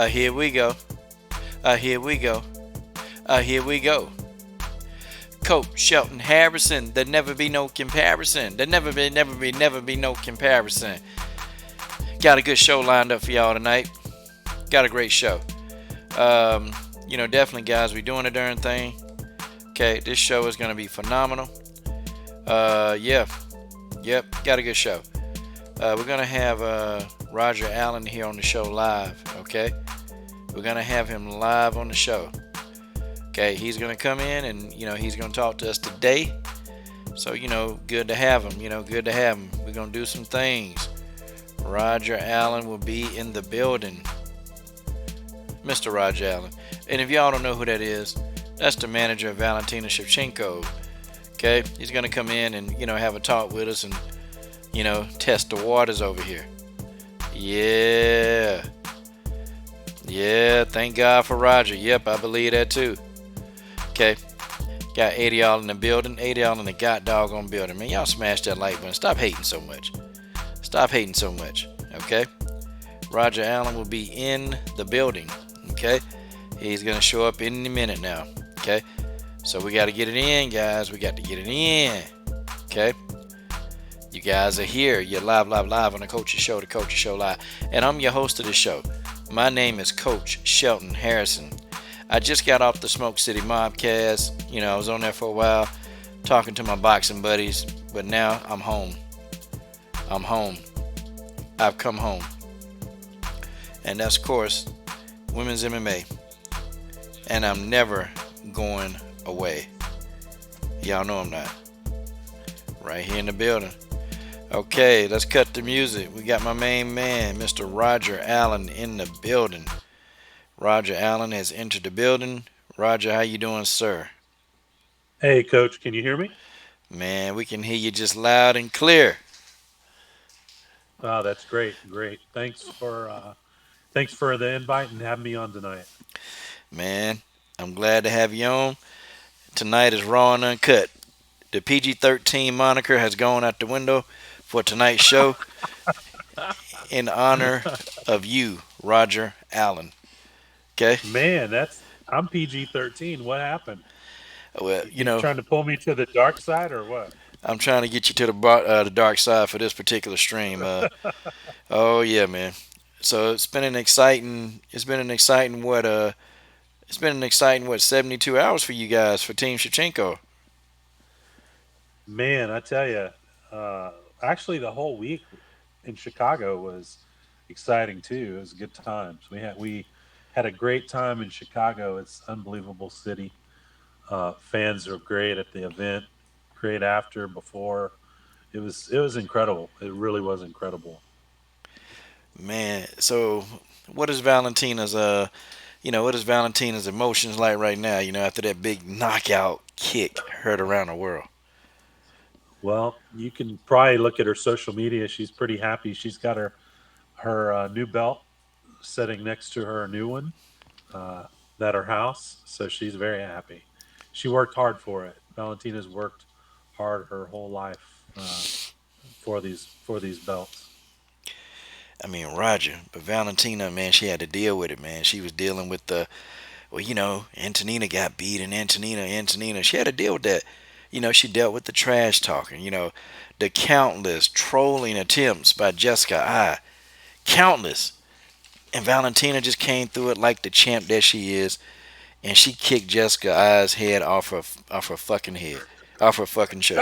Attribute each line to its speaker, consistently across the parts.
Speaker 1: Here we go. Here we go. Here we go. Coach Shelton Harrison. There never be no comparison. There never be no comparison. Got a good show lined up for y'all tonight. Got a great show. Definitely, guys, we doing a darn thing. Okay, this show is gonna be phenomenal. Yeah, yep, got a good show. We're gonna have Roger Allen here on the show live. Okay, we're gonna have him live on the show. Okay, he's gonna come in and he's gonna talk to us today. So good to have him. Good to have him. We're gonna do some things. Roger Allen will be in the building. Mr. Roger Allen. And if y'all don't know who that is, that's the manager of Valentina Shevchenko'S. Okay, he's gonna come in and have a talk with us and test the waters over here. Yeah, thank God for Roger. Yep, I believe that too. Okay, got 80 y'all in the building, 80 y'all in the god doggone building. Man, y'all smash that like button. Stop hating so much. Okay, Roger Allen will be in the building. Okay, he's gonna show up any minute now. Okay, so we got to get it in, guys. We got to get it in. Okay, you guys are here. You're live on the Coach's Show, the Coach's Show Live, and I'm your host of the show. My name is Coach Shelton Harrison. I just got off the Smoke City Mobcast. I was on there for a while, talking to my boxing buddies, but now I'm home. I've come home, and that's of course women's MMA, and I'm never going away. Y'all know I'm not. Right here in the building. Okay, let's cut the music. We got my main man, Mr. Roger Allen, in the building. Roger Allen has entered the building. Roger, how you doing, sir?
Speaker 2: Hey, Coach, can you hear me?
Speaker 1: Man, we can hear you just loud and clear.
Speaker 2: Oh, that's great, great. Thanks for the invite and having me on tonight.
Speaker 1: Man, I'm glad to have you on. Tonight is raw and uncut. The PG-13 moniker has gone out the window for tonight's show in honor of you, Roger Allen. Okay?
Speaker 2: Man, that's I'm PG-13. What happened?
Speaker 1: Well,
Speaker 2: You trying to pull me to the dark side or what?
Speaker 1: I'm trying to get you to the dark side for this particular stream. Oh yeah, man. So it's been an exciting what 72 hours for you guys for Team Shevchenko.
Speaker 2: Man, I tell you, actually, the whole week in Chicago was exciting too. It was good times. We had a great time in Chicago. It's an unbelievable city. Fans are great at the event, great after, before. It was incredible. It really was incredible.
Speaker 1: Man, so what is Valentina's emotions like right now, after that big knockout kick heard around the world?
Speaker 2: Well, you can probably look at her social media. She's pretty happy. She's got her new belt sitting next to her new one uh, at her house, so she's very happy. She worked hard for it. Valentina's worked hard her whole life for these belts.
Speaker 1: I mean, Roger, but Valentina, man, she had to deal with it, man. She was dealing with Antonina got beat, and Antonina, she had to deal with that. She dealt with the trash talking, the countless trolling attempts by Jessica I. Countless. And Valentina just came through it like the champ that she is, and she kicked Jessica I's head off her fucking head, off her fucking show.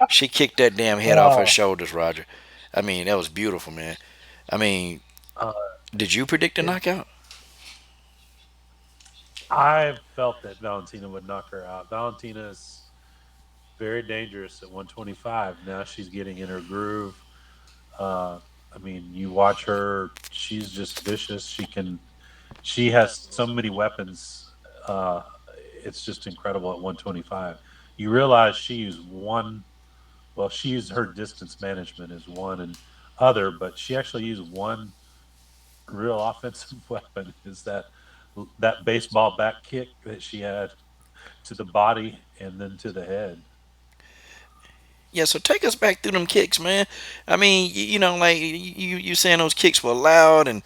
Speaker 1: She kicked that damn head off her
Speaker 2: Oh,
Speaker 1: shoulders, Roger. I mean, that was beautiful, man. I mean,
Speaker 2: uh,
Speaker 1: did you predict a
Speaker 2: it,
Speaker 1: knockout?
Speaker 2: I felt that Valentina would knock her out. Valentina's very dangerous at 125. Now she's getting in her groove. Uh, I mean, you watch her; she's just vicious. She has so many weapons. Uh, it's just incredible at 125. You realize she used one. Well, she used her distance management as one and other, but she actually used one real offensive weapon. Is that baseball bat kick that she had to the body and then to the head?
Speaker 1: Yeah, so take us back through them kicks, man. I mean, like you saying those kicks were loud, and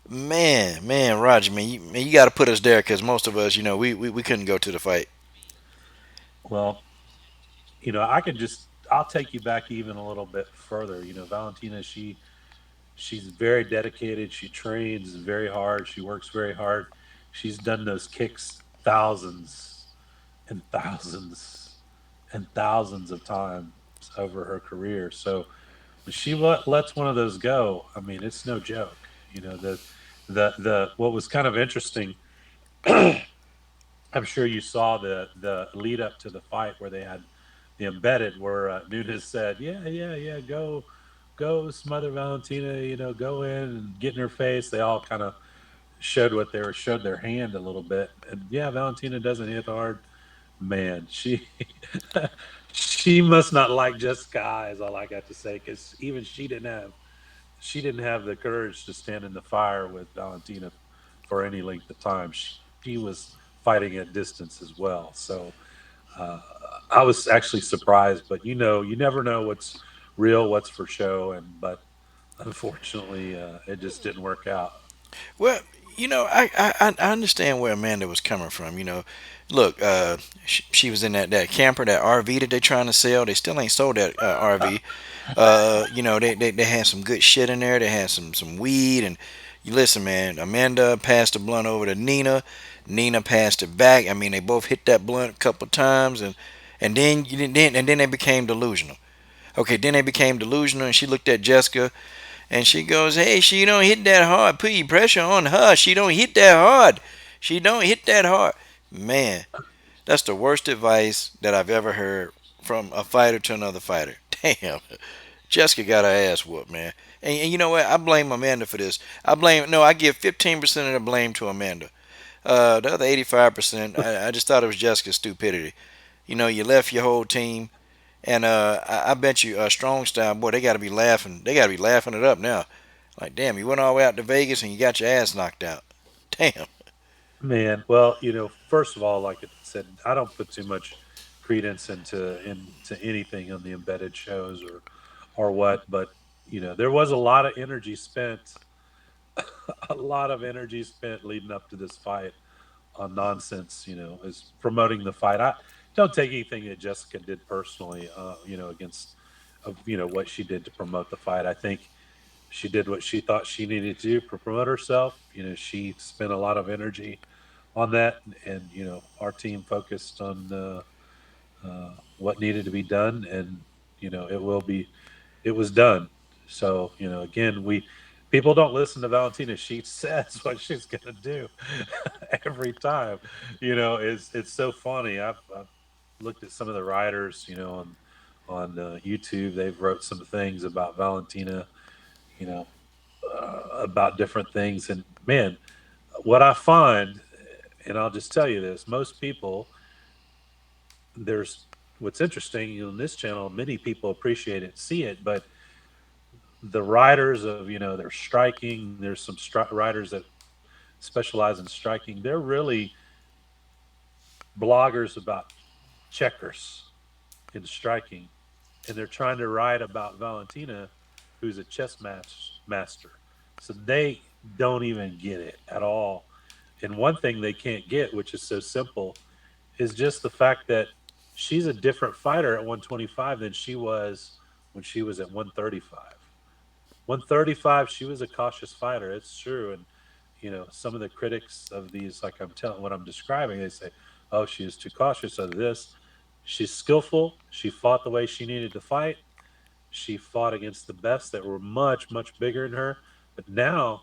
Speaker 1: Man, Roger, man, you got to put us there because most of us, we couldn't go to the fight.
Speaker 2: Well, I can just I'll take you back even a little bit further. Valentina, she's very dedicated. She trains very hard. She works very hard. She's done those kicks thousands and thousands and thousands of times over her career. So when she lets one of those go, I mean, it's no joke. The what was kind of interesting. I'm sure you saw the lead up to the fight where they had the embedded where Nunes said, "Yeah, yeah, yeah, go, smother Valentina. Go in and get in her face." They all kind of showed their hand a little bit, and yeah, Valentina doesn't hit hard. Man, she she must not like Jessica Eye, is all I got to say, because even she didn't have the courage to stand in the fire with Valentina for any length of time. She was fighting at distance as well. So uh, I was actually surprised, but you never know what's real, what's for show, and but unfortunately, it just didn't work out.
Speaker 1: Well, I understand where Amanda was coming from. Look, she was in that camper, that RV that they're trying to sell. They still ain't sold that RV. They had some good shit in there. They had some weed, and you listen, man. Amanda passed the blunt over to Nina. Nina passed it back. I mean, they both hit that blunt a couple times, and then they became delusional. Okay, then they became delusional, and she looked at Jessica and she goes, "Hey, she don't hit that hard. Put your pressure on her. She don't hit that hard. She don't hit that hard." Man, that's the worst advice that I've ever heard from a fighter to another fighter. Damn, Jessica got her ass whooped, man. And you know what? I blame Amanda for this. I give 15% of the blame to Amanda. The other 85%, I just thought it was Jessica's stupidity. You left your whole team, and I bet you, Strong Style, boy, they got to be laughing. They got to be laughing it up now. Like, damn, you went all the way out to Vegas and you got your ass knocked out. Damn.
Speaker 2: Man, well, first of all, like I said, I don't put too much credence into anything on the embedded shows or what, but there was a lot of energy spent, a lot of energy spent leading up to this fight on nonsense. Is promoting the fight. I don't take anything that Jessica did personally, against of what she did to promote the fight. I think she did what she thought she needed to do to promote herself. She spent a lot of energy on that, and our team focused on what needed to be done, and it was done. So again, we people don't listen to Valentina. She says what she's going to do every time. It's so funny. I've looked at some of the writers, on YouTube. They've wrote some things about Valentina, you know, about different things, and man, what I find, and I'll just tell you this: most people, there's what's interesting in this channel. Many people appreciate it, see it, but the writers of they're striking. There's some writers that specialize in striking. They're really bloggers about checkers in striking, and they're trying to write about Valentina, who's a chess master. So they don't even get it at all. And one thing they can't get, which is so simple, is just the fact that she's a different fighter at 125 than she was when she was at 135. 135, she was a cautious fighter. It's true. And, some of the critics of these, like I'm telling what I'm describing, they say, oh, she is too cautious of this. She's skillful. She fought the way she needed to fight. She fought against the best that were much, much bigger than her. But now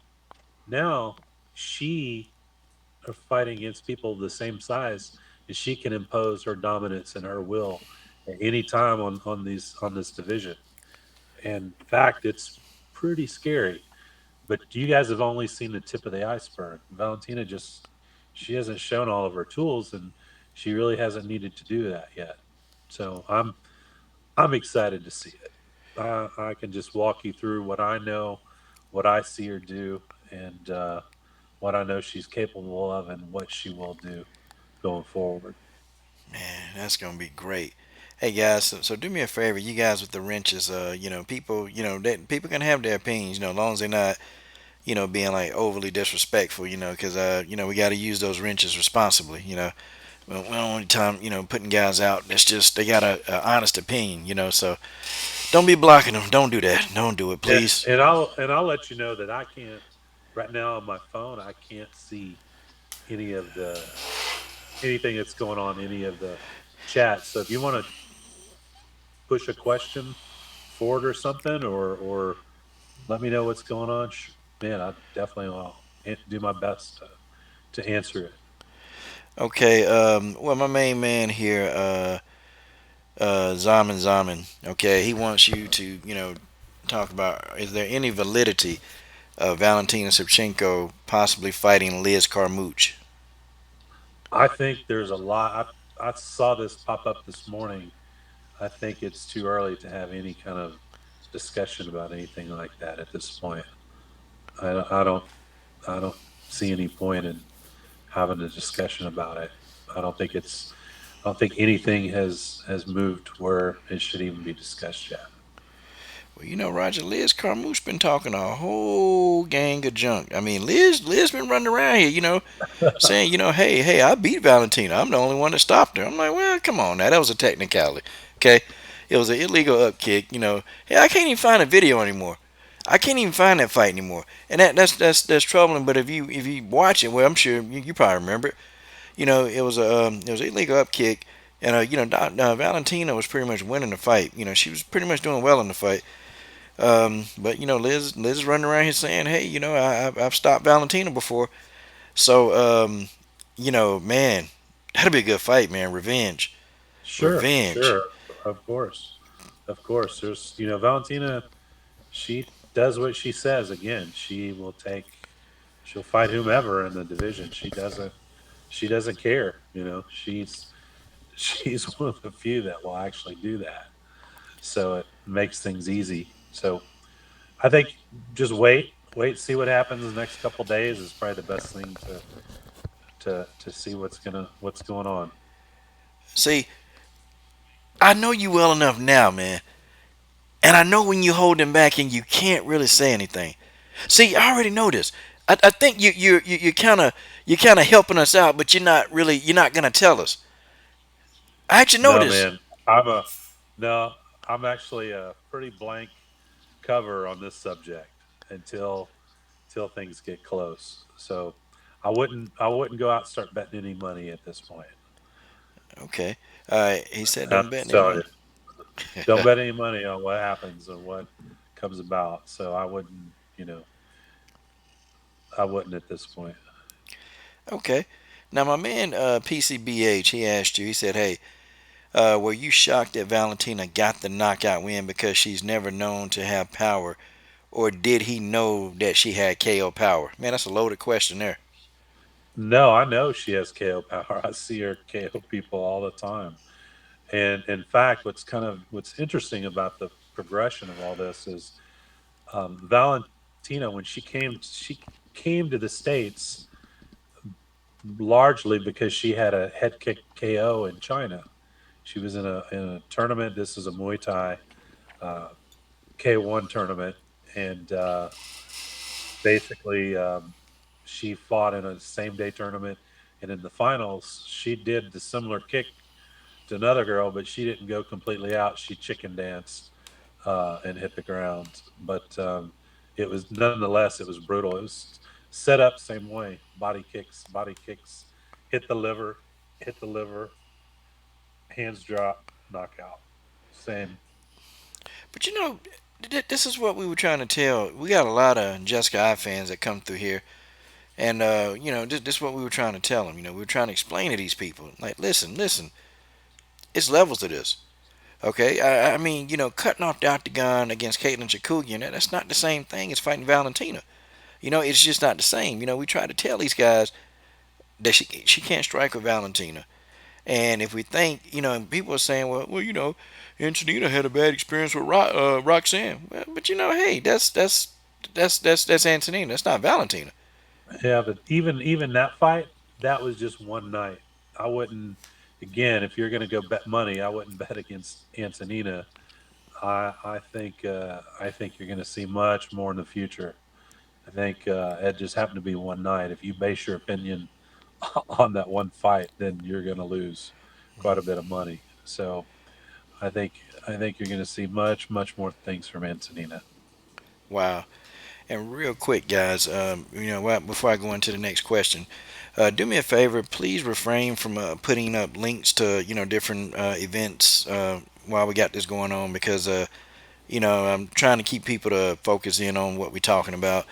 Speaker 2: she are fighting against people of the same size, and she can impose her dominance and her will at any time on this division. And in fact, it's pretty scary. But you guys have only seen the tip of the iceberg. Valentina just she hasn't shown all of her tools, and she really hasn't needed to do that yet. So I'm excited to see it. I can just walk you through what I know, what I see her do, and what I know she's capable of, and what she will do going forward.
Speaker 1: Man, that's going to be great. Hey guys, so do me a favor, you guys with the wrenches, people, people can have their opinions, as long as they're not being like overly disrespectful, because we got to use those wrenches responsibly. We don't want time, putting guys out. That's just they got a honest opinion, So don't be blocking them. Don't do that. Don't do it,
Speaker 2: And,
Speaker 1: please.
Speaker 2: and I'll let you know that I can't right now on my phone. I can't see any of the anything that's going on, any of the chat. So if you want to push a question forward or something, or let me know what's going on, man, I definitely will do my best to answer it.
Speaker 1: Okay. Well, my main man here, Zaman. Okay, he wants you to, talk about is there any validity of Valentina Shevchenko possibly fighting Liz Carmouche?
Speaker 2: I think there's a lot. I saw this pop up this morning. I think it's too early to have any kind of discussion about anything like that at this point. I don't I don't see any point in having a discussion about it. I don't think it's I don't think anything has moved where it should even be discussed yet.
Speaker 1: Well, Roger, Liz Carmouche been talking a whole gang of junk. I mean, Liz been running around here, saying, hey, I beat Valentina. I'm the only one that stopped her. I'm like, well, come on now, that was a technicality, okay? It was an illegal up kick, Hey, I can't even find a video anymore. I can't even find that fight anymore, and that's troubling. But if you watch it, well, I'm sure you probably remember it. It was an illegal up kick, and Valentina was pretty much winning the fight. She was pretty much doing well in the fight. But Liz is running around here saying, "Hey, I've stopped Valentina before." So, man, that'd be a good fight, man. Revenge,
Speaker 2: Sure,
Speaker 1: revenge.
Speaker 2: sure, of course. There's Valentina. She does what she says. Again, she'll fight whomever in the division. She doesn't care. She's one of the few that will actually do that. So it makes things easy. So I think just wait, see what happens the next couple days is probably the best thing to see what's going on.
Speaker 1: See, I know you well enough now, man, and I know when you hold him back and you can't really say anything. See, I already know this. I think you kind of helping us out, but you're not gonna tell us. I actually know
Speaker 2: No,
Speaker 1: this.
Speaker 2: man, I'm a no. I'm actually a pretty blank cover on this subject until things get close. So I wouldn't go out and start betting any money at this point.
Speaker 1: Okay. All right. He said,
Speaker 2: I'm
Speaker 1: "Don't bet
Speaker 2: just
Speaker 1: any
Speaker 2: telling you,
Speaker 1: money."
Speaker 2: don't bet any money on what happens and what comes about. So I wouldn't at this point.
Speaker 1: Okay. Now, my man PCBH, he asked you. He said, "Hey, were you shocked that Valentina got the knockout win because she's never known to have power, or did he know that she had KO power?" Man, that's a loaded question there.
Speaker 2: No, I know she has KO power. I see her KO people all the time. And in fact, what's interesting about the progression of all this is Valentina when she came to the states largely because she had a head kick KO in China. She was in a tournament. This is a Muay Thai uh, K1 tournament, and basically she fought in a same day tournament. And in the finals, she did the similar kick to another girl, but she didn't go completely out. She chicken danced and hit the ground. But it was nonetheless, it was brutal. It was set up same way: body kicks, hit the liver, hit the liver, hands drop, knockout. Same.
Speaker 1: But this is what we were trying to tell. We got a lot of Jessica I fans that come through here, and this is what we were trying to tell them. We were trying to explain to these people, like, listen, listen, it's levels to this. Okay, I mean, cutting off the octagon against Caitlin Chikugian, that's not the same thing as fighting Valentina. It's just not the same. We try to tell these guys that she can't strike with Valentina. And if we think, and people are saying, well, Antonina had a bad experience with Roxanne. Well, but hey, that's Antonina. That's not Valentina.
Speaker 2: Yeah, but even that fight, that was just one night. I wouldn't. Again, if you're going to go bet money, I wouldn't bet against Antonina. I think you're going to see much more in the future. I think it just happened to be one night. If you base your opinion on that one fight, then you're going to lose quite a bit of money. So I think you're going to see much more things from Antonina.
Speaker 1: Wow. And real quick, guys, before I go into the next question, do me a favor. Please refrain from putting up links to different events while we got this going on, because I'm trying to keep people to focus in on what we're talking about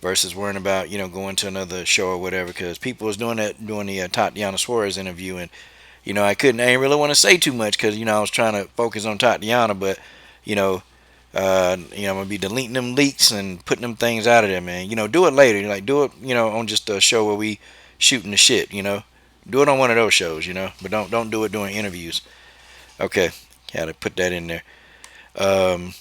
Speaker 1: versus worrying about going to another show or whatever. Because people was doing that during the Tatiana Suarez interview, and I didn't really want to say too much because I was trying to focus on Tatiana, but you know I'm gonna be deleting them leaks and putting them things out of there, man. Do it later. Like, do it, on just a show where we shooting the shit. Do it on one of those shows, but don't do it during interviews. Okay, had to put that in there. Um,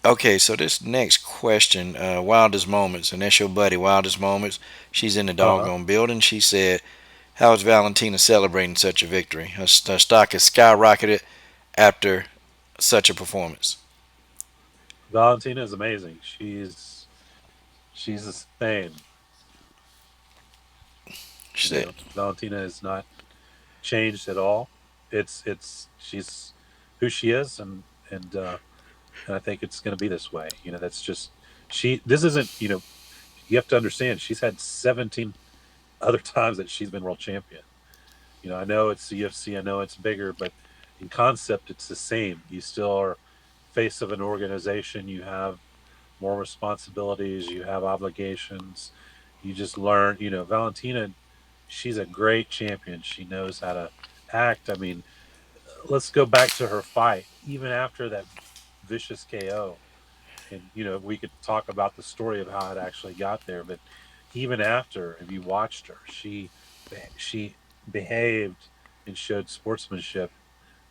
Speaker 1: okay, so this next question, wildest moments, and that's your buddy, wildest moments. She's in the
Speaker 2: Uh huh.
Speaker 1: doggone building. She said, "How is Valentina celebrating such a victory? Her stock has skyrocketed after such a performance."
Speaker 2: Valentina is amazing. She's the same.
Speaker 1: She said,
Speaker 2: Valentina is not changed at all. It's she's who she is, and I think it's going to be this way. That's just she. This isn't. You have to understand. She's had 17 other times that she's been world champion. I know it's the UFC. I know it's bigger, but in concept, it's the same. You still are face of an organization. You have more responsibilities. You have obligations. You just learn. Valentina, she's a great champion. She knows how to act. I mean, let's go back to her fight. Even after that vicious KO, and we could talk about the story of how it actually got there, but even after, if you watched her, she behaved and showed sportsmanship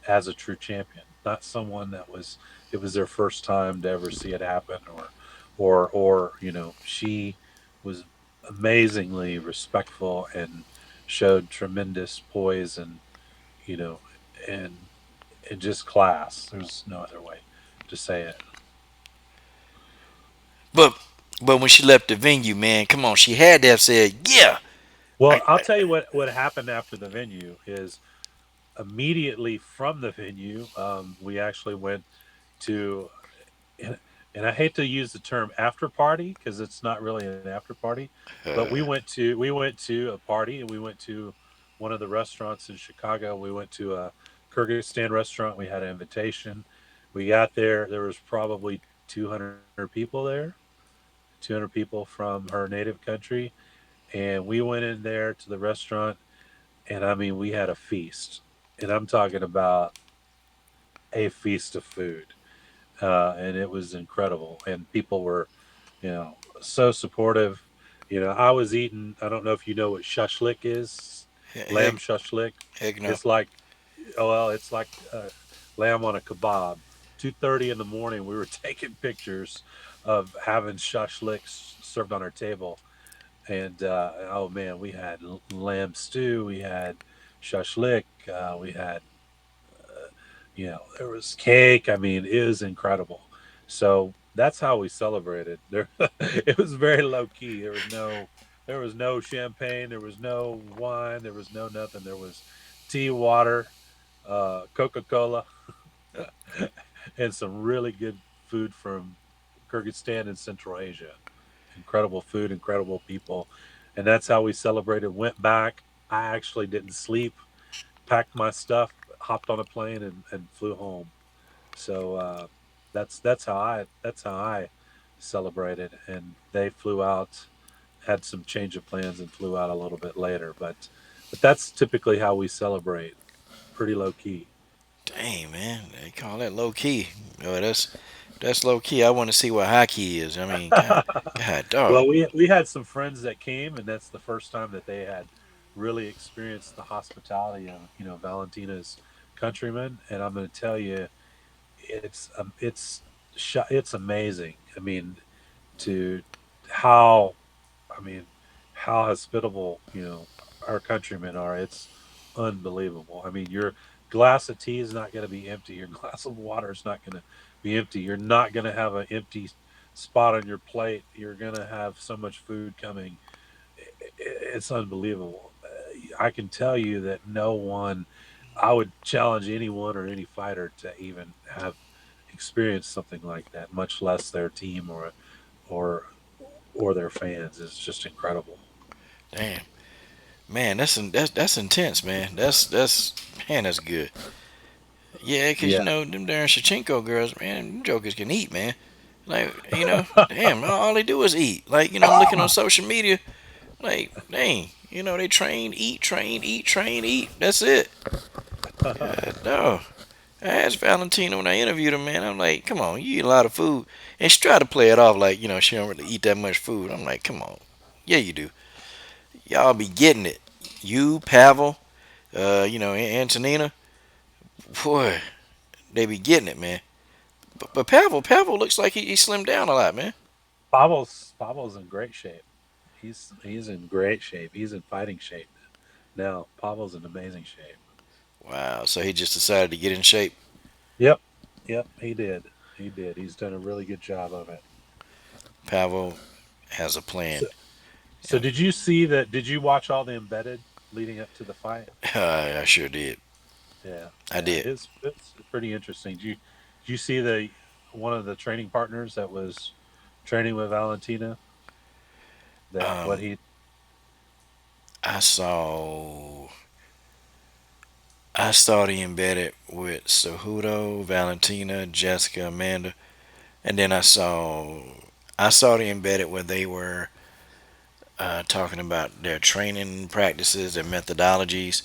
Speaker 2: as a true champion, not someone that was it was their first time to ever see it happen, or she was amazingly respectful and showed tremendous poise you know and and just class. There's no other way to say it.
Speaker 1: but when she left the venue, man, come on, she had to have said, "Yeah."
Speaker 2: Well,
Speaker 1: I,
Speaker 2: I'll tell you what happened after the venue is immediately from the venue, we actually went to, and, and I hate to use the term after party because it's not really an after party, but we went to a party and we went to one of the restaurants in Chicago. We went to a Kyrgyzstan restaurant. We had an invitation. We got there. There was probably 200 people there, 200 people from her native country, and we went in there to the restaurant, and I mean, we had a feast, and I'm talking about a feast of food, and it was incredible. And people were, so supportive. I was eating. I don't know if you know what shashlik is, lamb
Speaker 1: heck,
Speaker 2: shashlik.
Speaker 1: heck no.
Speaker 2: It's like, oh well, it's like lamb on a kebab. 2:30 in the morning, we were taking pictures of having shashlik served on our table, and oh man, we had lamb stew, we had shashlik, we had there was cake. I mean, it was incredible. So that's how we celebrated. There, it was very low key. There was no champagne, there was no wine, there was no nothing. There was tea, water, Coca Cola, and some really good food from Kyrgyzstan and Central Asia. Incredible food, incredible people. And that's how we celebrated. Went back. I actually didn't sleep, packed my stuff, hopped on a plane, and flew home. So that's how I celebrated. And they flew out, had some change of plans, and flew out a little bit later. But that's typically how we celebrate. Pretty low key.
Speaker 1: Dang, man, they call that low key. Oh, that's low key. I want to see what high key is. I mean, God, dog.
Speaker 2: Well, we had some friends that came, and that's the first time that they had really experienced the hospitality of Valentina's countrymen. And I'm going to tell you, it's amazing. I mean, to how I mean how hospitable our countrymen are. It's unbelievable. I mean, your glass of tea is not going to be empty. Your glass of water is not going to be empty. You're not going to have an empty spot on your plate, you're gonna have so much food coming. It's unbelievable. I can tell you that no one. I would challenge anyone or any fighter to even have experienced something like that, much less their team or or their fans. It's just incredible.
Speaker 1: Damn, man, that's intense, man. That's man, that's good. Yeah, 'cause you
Speaker 2: Yeah.
Speaker 1: know them darn Shevchenko girls, man, them jokers can eat, man. Like, damn, all they do is eat. Like, I'm looking on social media, like, dang, they train, eat, train, eat. That's it. God, no. I asked Valentina when I interviewed her, man. I'm like, come on, you eat a lot of food, and she tried to play it off like, she don't really eat that much food. I'm like, come on, yeah, you do. Y'all be getting it. You, Pavel, Antonina, boy, they be getting it, man. But Pavel looks like he slimmed down a lot, man.
Speaker 2: Pablo's in great shape. He's in great shape. He's in fighting shape now. Pablo's in amazing shape.
Speaker 1: Wow. So he just decided to get in shape.
Speaker 2: Yep, yep, he did. He did. He's done a really good job of it.
Speaker 1: Pavel has a plan.
Speaker 2: So, so did you see that? Did you watch all the embedded leading up to the fight?
Speaker 1: I sure did.
Speaker 2: Yeah,
Speaker 1: I
Speaker 2: yeah,
Speaker 1: did.
Speaker 2: it's pretty interesting. Did you see the one of the training partners that was training with Valentina? That what
Speaker 1: Um,
Speaker 2: he
Speaker 1: I saw I saw the embedded with Cejudo, Valentina, Jessica, Amanda, and then I saw the embedded where they were talking about their training practices, their methodologies,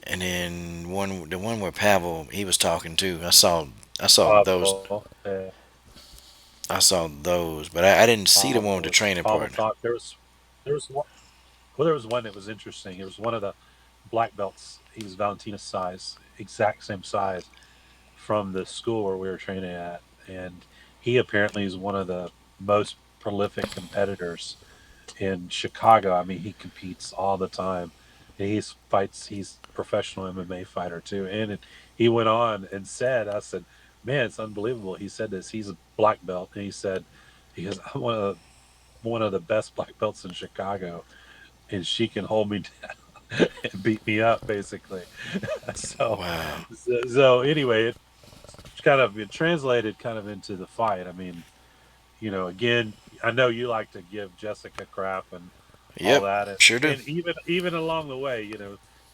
Speaker 1: and then the one where Pavel he was talking too. I saw those.
Speaker 2: Pablo,
Speaker 1: I saw those, but I didn't see the one with the training
Speaker 2: Pablo
Speaker 1: partner.
Speaker 2: talked. There was one. Well, there was one that was interesting. It was one of the black belts. He was Valentina's size, exact same size from the school where we were training at, and he apparently is one of the most prolific competitors in Chicago. I mean, he competes all the time. He's fights. He's a professional MMA fighter too. And he went on and said, "I said, man, it's unbelievable." He said this. He's a black belt, and he said, "Because I'm one of the best black belts in Chicago, and she can hold me down and beat me up, basically." so,
Speaker 1: Wow.
Speaker 2: so anyway, it translated kind of into the fight. I mean, again, I know you like to give Jessica crap and all
Speaker 1: Yep.
Speaker 2: that,
Speaker 1: Sure do.
Speaker 2: and even along the way,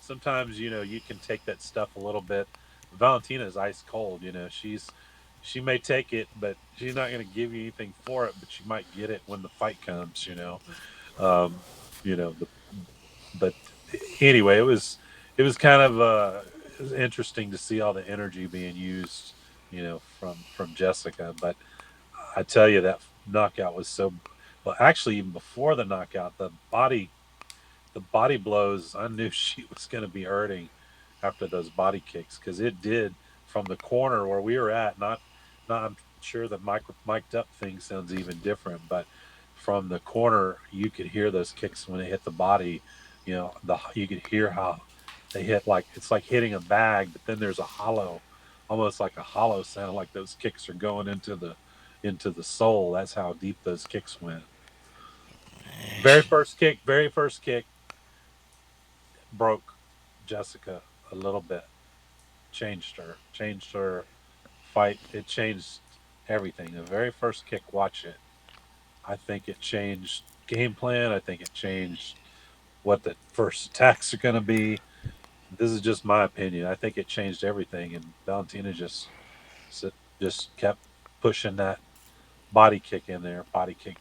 Speaker 2: sometimes you can take that stuff a little bit. Valentina is ice cold. She may take it, but she's not going to give you anything for it. But she might get it when the fight comes. Um, the but anyway, it was kind of it was interesting to see all the energy being used, from Jessica. But I tell you, that knockout was so. Well, actually, even before the knockout, the body blows. I knew she was going to be hurting after those body kicks because it did from the corner where we were at. Not. I'm sure the mic'd up thing sounds even different, but from the corner, you could hear those kicks when they hit the body. You could hear how they hit, like it's like hitting a bag, but then there's a hollow, almost like a hollow sound, like those kicks are going into the soul. That's how deep those kicks went.
Speaker 1: Man,
Speaker 2: Very first kick broke Jessica a little bit, changed her fight. It changed everything. The very first kick, watch it. I think it changed game plan. I think it changed what the first attacks are going to be. This is just my opinion. I think it changed everything, and Valentina just kept pushing that body kick in there, body kick,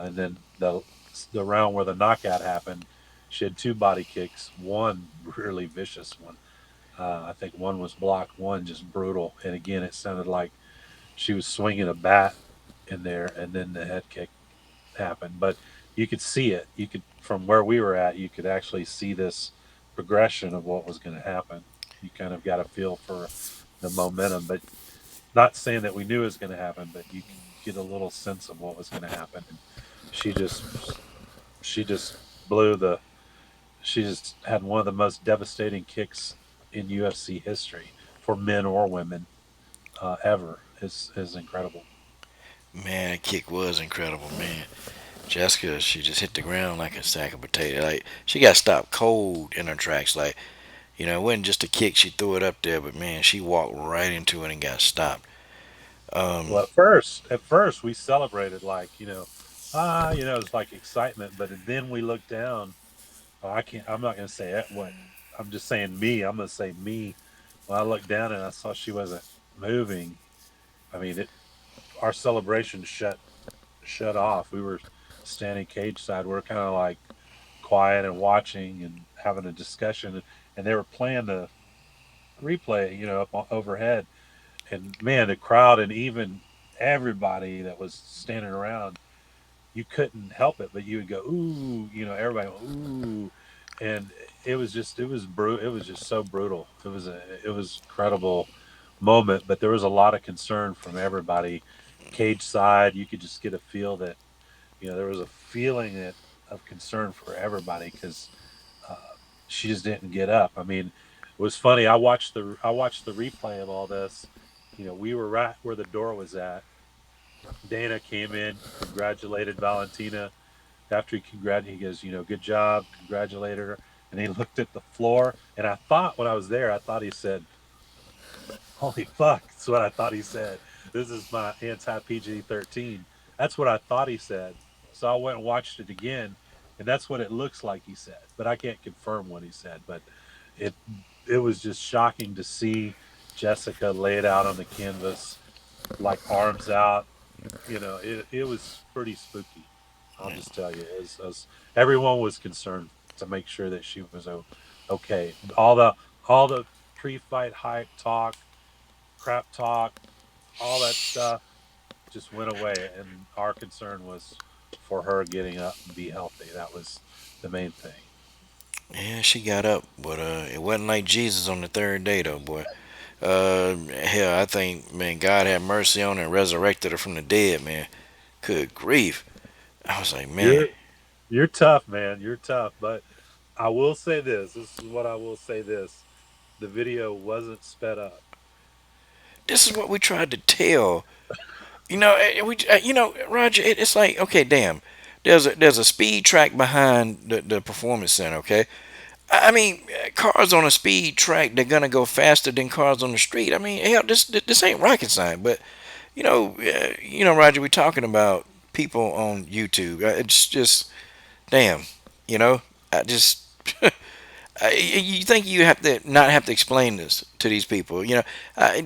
Speaker 2: and then the round where the knockout happened, she had two body kicks, one really vicious one. I think one was blocked, one just brutal. And again, it sounded like she was swinging a bat in there, and then the head kick happened. But you could see it. You could, from where we were at, you could actually see this progression of what was going to happen. You kind of got a feel for the momentum, but not saying that we knew it was going to happen, but you could get a little sense of what was going to happen. And she just she just blew the she just had one of the most devastating kicks in UFC history for men or women ever. Is incredible.
Speaker 1: Man, that kick was incredible, man. Jessica, she just hit the ground like a sack of potato. Like she got stopped cold in her tracks. Like it wasn't just a kick; she threw it up there, but man, she walked right into it and got stopped. Um,
Speaker 2: Well, at first we celebrated like it's like excitement, but then we looked down. Oh, I can't. I'm not going to say it. What I'm just saying me. I'm going to say me. When I looked down and I saw she wasn't moving, I mean, our celebration shut off. We were standing cage side. We are kind of like quiet and watching and having a discussion, and they were playing the replay, overhead. And man, the crowd and even everybody that was standing around, you couldn't help it, but you would go ooh, everybody went, ooh, and it was just so brutal. It was incredible moment, but there was a lot of concern from everybody. Cage side, you could just get a feel that there was a feeling of concern for everybody because uh, she just didn't get up. I mean, it was funny. I watched the replay of all this. We were right where the door was at. Dana came in, congratulated Valentina. After he goes, good job, congratulated her. And he looked at the floor, and I thought when I was there, I thought he said, "Holy fuck!" That's what I thought he said. This is my anti PG-13. That's what I thought he said. So I went and watched it again, and that's what it looks like he said. But I can't confirm what he said. But it it was just shocking to see Jessica laid out on the canvas, like arms out. It was pretty spooky. I'll just tell you, everyone was concerned to make sure that she was okay. All the pre-fight hype talk, crap talk, all that stuff just went away, and our concern was for her getting up and be healthy. That was the main thing.
Speaker 1: yeah, she got up, but it wasn't like Jesus on the third day, though, boy. Hell, I think, man, God had mercy on her and resurrected her from the dead, man. Good grief. I was like, man,
Speaker 2: You're you're tough, man. You're tough, but I will say this. This is what I will say. The video wasn't sped up.
Speaker 1: this is what we tried to tell. Roger, it's like, okay, damn. There's a speed track behind the performance center, okay? I mean, cars on a speed track, they're gonna go faster than cars on the street. I mean, hell, this ain't rocket science, but Roger, we're talking about people on YouTube. It's just damn, you know, I just you think you have to not have to explain this to these people?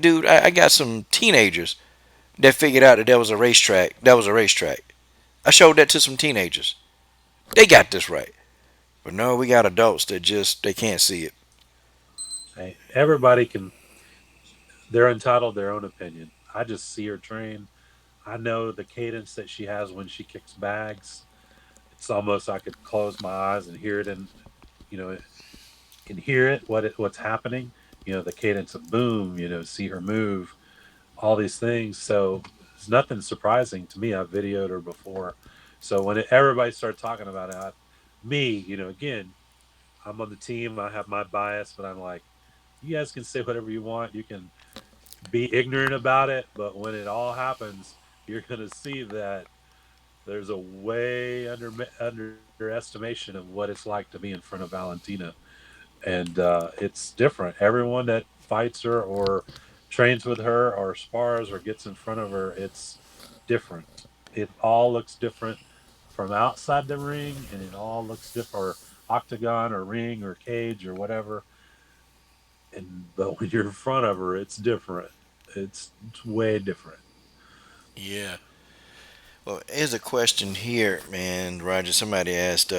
Speaker 1: Dude, I got some teenagers that figured out that there was a racetrack. That was a racetrack. I showed that to some teenagers. They got this right, but no, we got adults that just they can't see it.
Speaker 2: Hey, everybody can. They're entitled to their own opinion. I just see her train. I know the cadence that she has when she kicks bags. It's almost I could close my eyes and hear it, and you know, can hear it what's happening. The cadence of boom. See her move. All these things. So it's nothing surprising to me. I've videoed her before. So when everybody started talking about it, me, again, I'm on the team. I have my bias, but I'm like, you guys can say whatever you want. You can be ignorant about it, but when it all happens, you're going to see that there's a way underestimation of what it's like to be in front of Valentina, and it's different. Everyone that fights her or trains with her or spars or gets in front of her, it's different. It all looks different from outside the ring, and it all looks different, or octagon or ring or cage or whatever. And but when you're in front of her, it's different. It's way different.
Speaker 1: Yeah. Well, here's a question here, man, Roger. Somebody asked,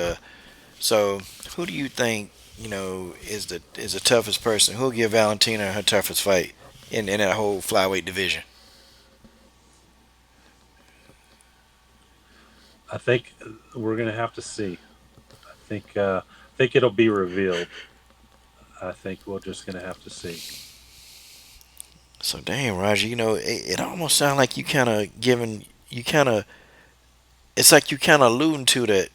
Speaker 1: so who do you think is the toughest person? Who'll give Valentina her toughest fight in that whole flyweight division?
Speaker 2: I think we're gonna have to see. I think it'll be revealed. I think we're just gonna have to see.
Speaker 1: So damn, Roger, it almost sounds like you kind of giving you kind of it's like you kind of alluding to that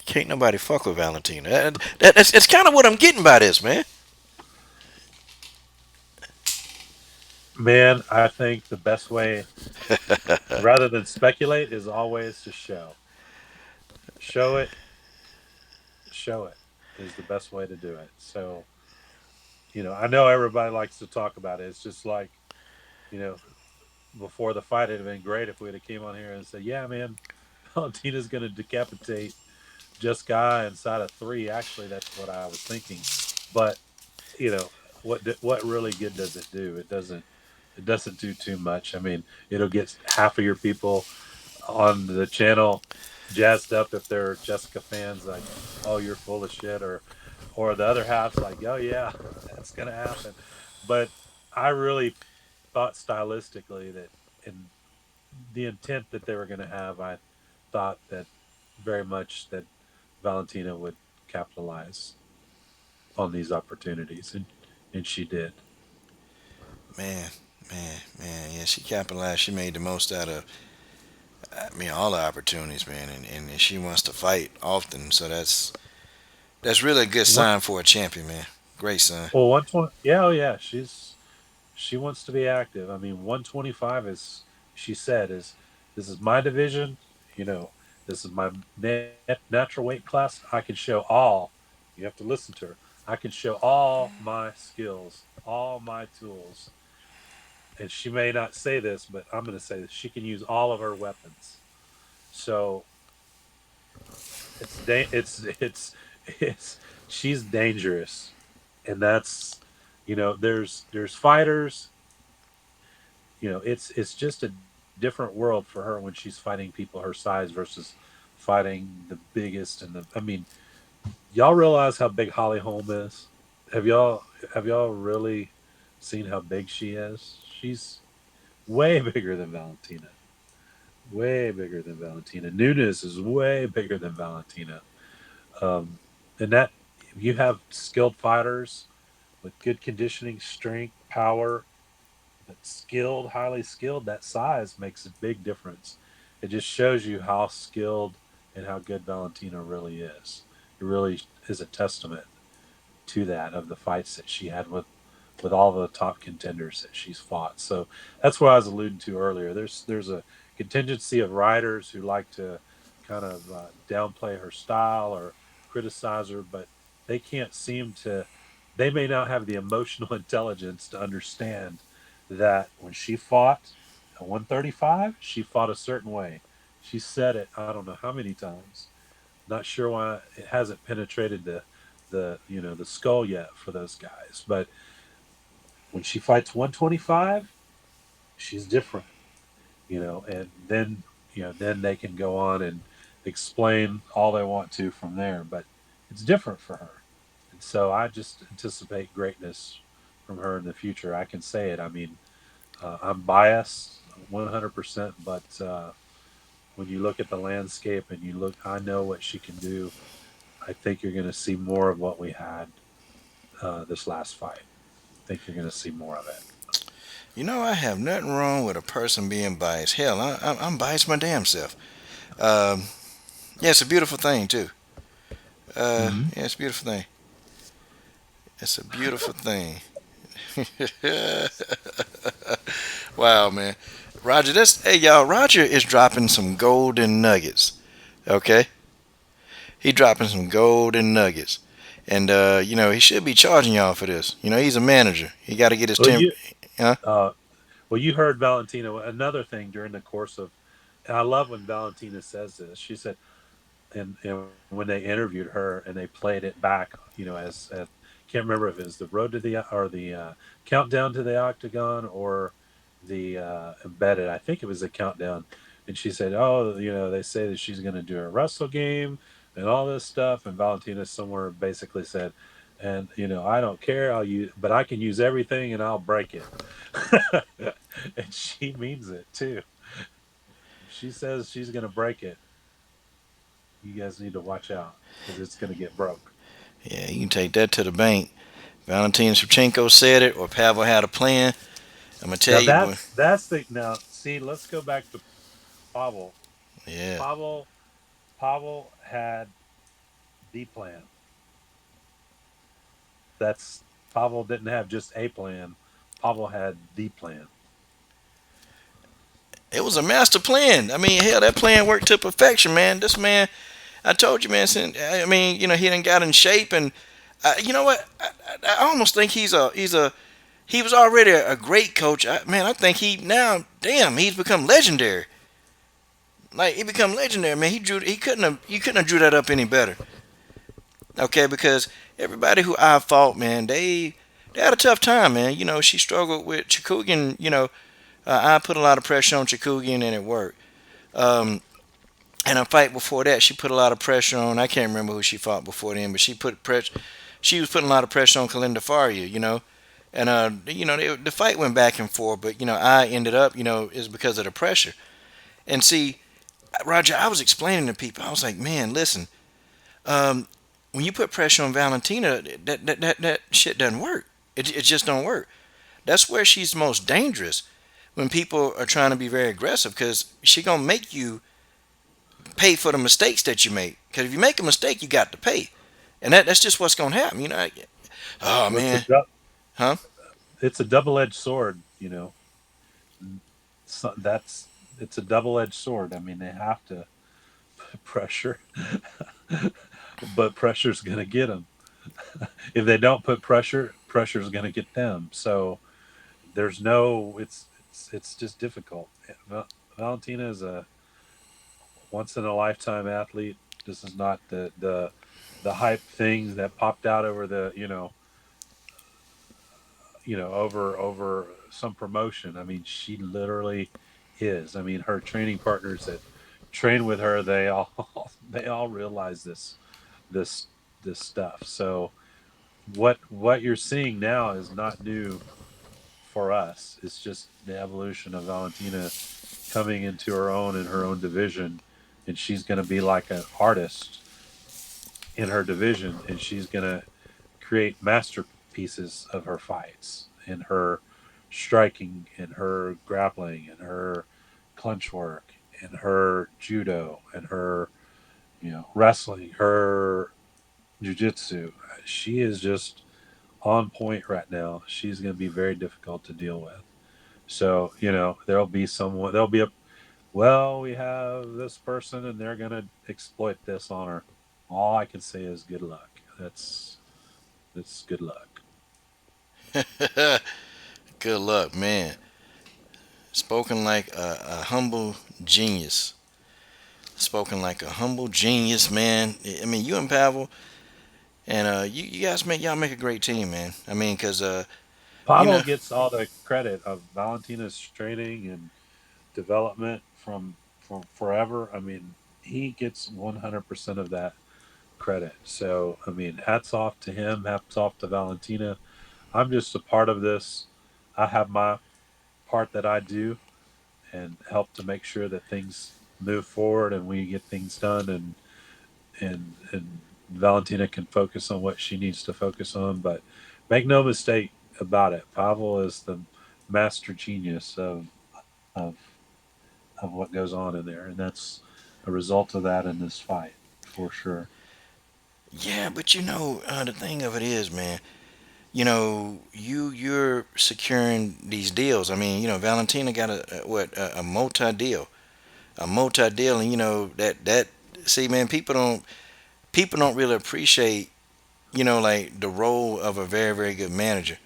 Speaker 1: can't nobody fuck with Valentina. That's kind of what I'm getting by this, man.
Speaker 2: Man, I think the best way. Rather than speculate, is always to show. Show it, show it is the best way to do it. So, I know everybody likes to talk about it. It's just like, you know, before the fight, it'd have been great if we'd have came on here and said, "Yeah, man, Valentina's going to decapitate just guy inside of three." Actually, that's what I was thinking. But what really good does it do? It doesn't do too much. I mean, it'll get half of your people on the channel jazzed up if they're Jessica fans, like, "Oh, you're full of shit," or the other half's like, "Oh yeah, that's gonna happen." But I really thought stylistically that in the intent that they were going to have, I thought that very much that Valentina would capitalize on these opportunities, and she did.
Speaker 1: Man, man. Yeah, she capitalized. She made the most out of, I mean, all the opportunities, man. And she wants to fight often. So that's really a good
Speaker 2: What?
Speaker 1: sign for a champion, man. Great sign.
Speaker 2: Well, 120. Yeah, oh yeah, she wants to be active. I mean, 125 is, she said, is this is my division. You know, this is my natural weight class. I can show all. You have to listen to her. I can show all my skills, all my tools. And she may not say this, but I'm going to say this. She can use all of her weapons. So it's she's dangerous, and that's, there's fighters. It's just a different world for her when she's fighting people her size versus fighting the biggest and the. I mean, y'all realize how big Holly Holm is? Have y'all have y'all really seen how big she is? She's way bigger than Valentina. Way bigger than Valentina. Nunes is way bigger than Valentina. Um, and that, if you have skilled fighters with good conditioning, strength, power, but skilled, highly skilled, that size makes a big difference. It just shows you how skilled and how good Valentina really is. It really is a testament to that, of the fights that she had with all the top contenders that she's fought. So that's what I was alluding to earlier. There's a contingency of writers who like to kind of downplay her style or criticize her, but they can't seem to. They may not have the emotional intelligence to understand that when she fought at 135, she fought a certain way. She said it, I don't know how many times. Not sure why it hasn't penetrated the skull yet for those guys. But when she fights 125, she's different, and then they can go on and explain all they want to from there. But it's different for her, and so I just anticipate greatness from her in the future. I can say it. I mean, I'm biased 100%, but when you look at the landscape and you look, I know what she can do. I think you're going to see more of what we had this last fight. I think you're going to see more of it.
Speaker 1: You know, I have nothing wrong with a person being biased. Hell, I'm biased my damn self. Um, yeah, it's a beautiful thing too.
Speaker 2: Mm-hmm.
Speaker 1: Yeah, it's a beautiful thing. It's a beautiful thing. Wow, man. Roger, that's hey y'all. Roger is dropping some golden nuggets. Okay, he dropping some golden nuggets, and he should be charging y'all for this. He's a manager. He got to get his
Speaker 2: Well,
Speaker 1: 10.
Speaker 2: you
Speaker 1: Huh?
Speaker 2: uh, well, you heard Valentina. Another thing during the course of, and I love when Valentina says this. She said, and when they interviewed her and they played it back, as can't remember if it was the road to the or the countdown to the octagon or the embedded. I think it was the countdown, and she said, "Oh, they say that she's going to do a wrestle game and all this stuff." And Valentina somewhere basically said, "And I don't care. I'll use, but I can use everything and I'll break it." And she means it too. If she says she's going to break it, you guys need to watch out because it's going to get broke.
Speaker 1: Yeah, you can take that to the bank. Valentina Shevchenko said it, or Pavel had a plan. I'm gonna tell
Speaker 2: Now
Speaker 1: you, boy.
Speaker 2: that's the now see. Let's go back to Pavel.
Speaker 1: Yeah,
Speaker 2: Pavel Pavel had the plan. That's Pavel didn't have just a plan. Pavel had the plan.
Speaker 1: It was a master plan. I mean, hell, that plan worked to perfection, man. This man, I told you, man. I mean, he done got in shape, and you know what? I almost think he was already a great coach. Man, I think damn, he's become legendary. Like he become legendary, man. He couldn't have drew that up any better. Okay, because everybody who I fought, man, they had a tough time, man. She struggled with Chikugian. I put a lot of pressure on Chikugian, and it worked. Um, and a fight before that, she put a lot of pressure on. I can't remember who she fought before then, but she put pressure. She was putting a lot of pressure on Kalinda Faria, and the fight went back and forth. But I ended up, is because of the pressure. And see, Roger, I was explaining to people. I was like, man, listen, um, when you put pressure on Valentina, that shit doesn't work. It just don't work. That's where she's most dangerous when people are trying to be very aggressive because she gonna make you pay for the mistakes that you make. Because if you make a mistake, you got to pay, and that's just what's gonna happen. Oh
Speaker 2: Well,
Speaker 1: man, huh?
Speaker 2: it's a double-edged sword. So it's a double-edged sword. I mean, they have to put pressure, but pressure's going to get them. If they don't put pressure, pressure's going to get them. So there's no. It's just difficult. Valentina is a once in a lifetime athlete. This is not the hype things that popped out over the over some promotion. I mean, she literally is. I mean, her training partners that train with her, they all they all realize this this stuff. So what you're seeing now is not new for us. It's just the evolution of Valentina coming into her own in her own division, and she's going to be like an artist in her division, and she's going to create masterpieces of her fights and her striking and her grappling and her clinch work and her judo and her wrestling, her jujitsu. She is just on point right now. She's going to be very difficult to deal with. So there'll be someone. There'll be a well. We have this person, and they're going to exploit this on her. All I can say is good luck. That's good luck.
Speaker 1: Good luck, man. Spoken like a humble genius. Spoken like a humble genius, man. I mean, you and Pavel, and you guys make a great team, man. I mean, cause you
Speaker 2: Pavel
Speaker 1: know,
Speaker 2: gets all the credit of Valentina's training and development from forever. I mean, he gets 100% of that credit. So, I mean, hats off to him, hats off to Valentina. I'm just a part of this. I have my part that I do and help to make sure that things move forward and we get things done and Valentina can focus on what she needs to focus on. But make no mistake about it, Pavel is the master genius of of what goes on in there, and that's a result of that in this fight for sure.
Speaker 1: yeah, but the thing of it is, man. You're securing these deals. I mean, Valentina got a a multi deal, and that. See, man, people don't really appreciate like the role of a very very good manager.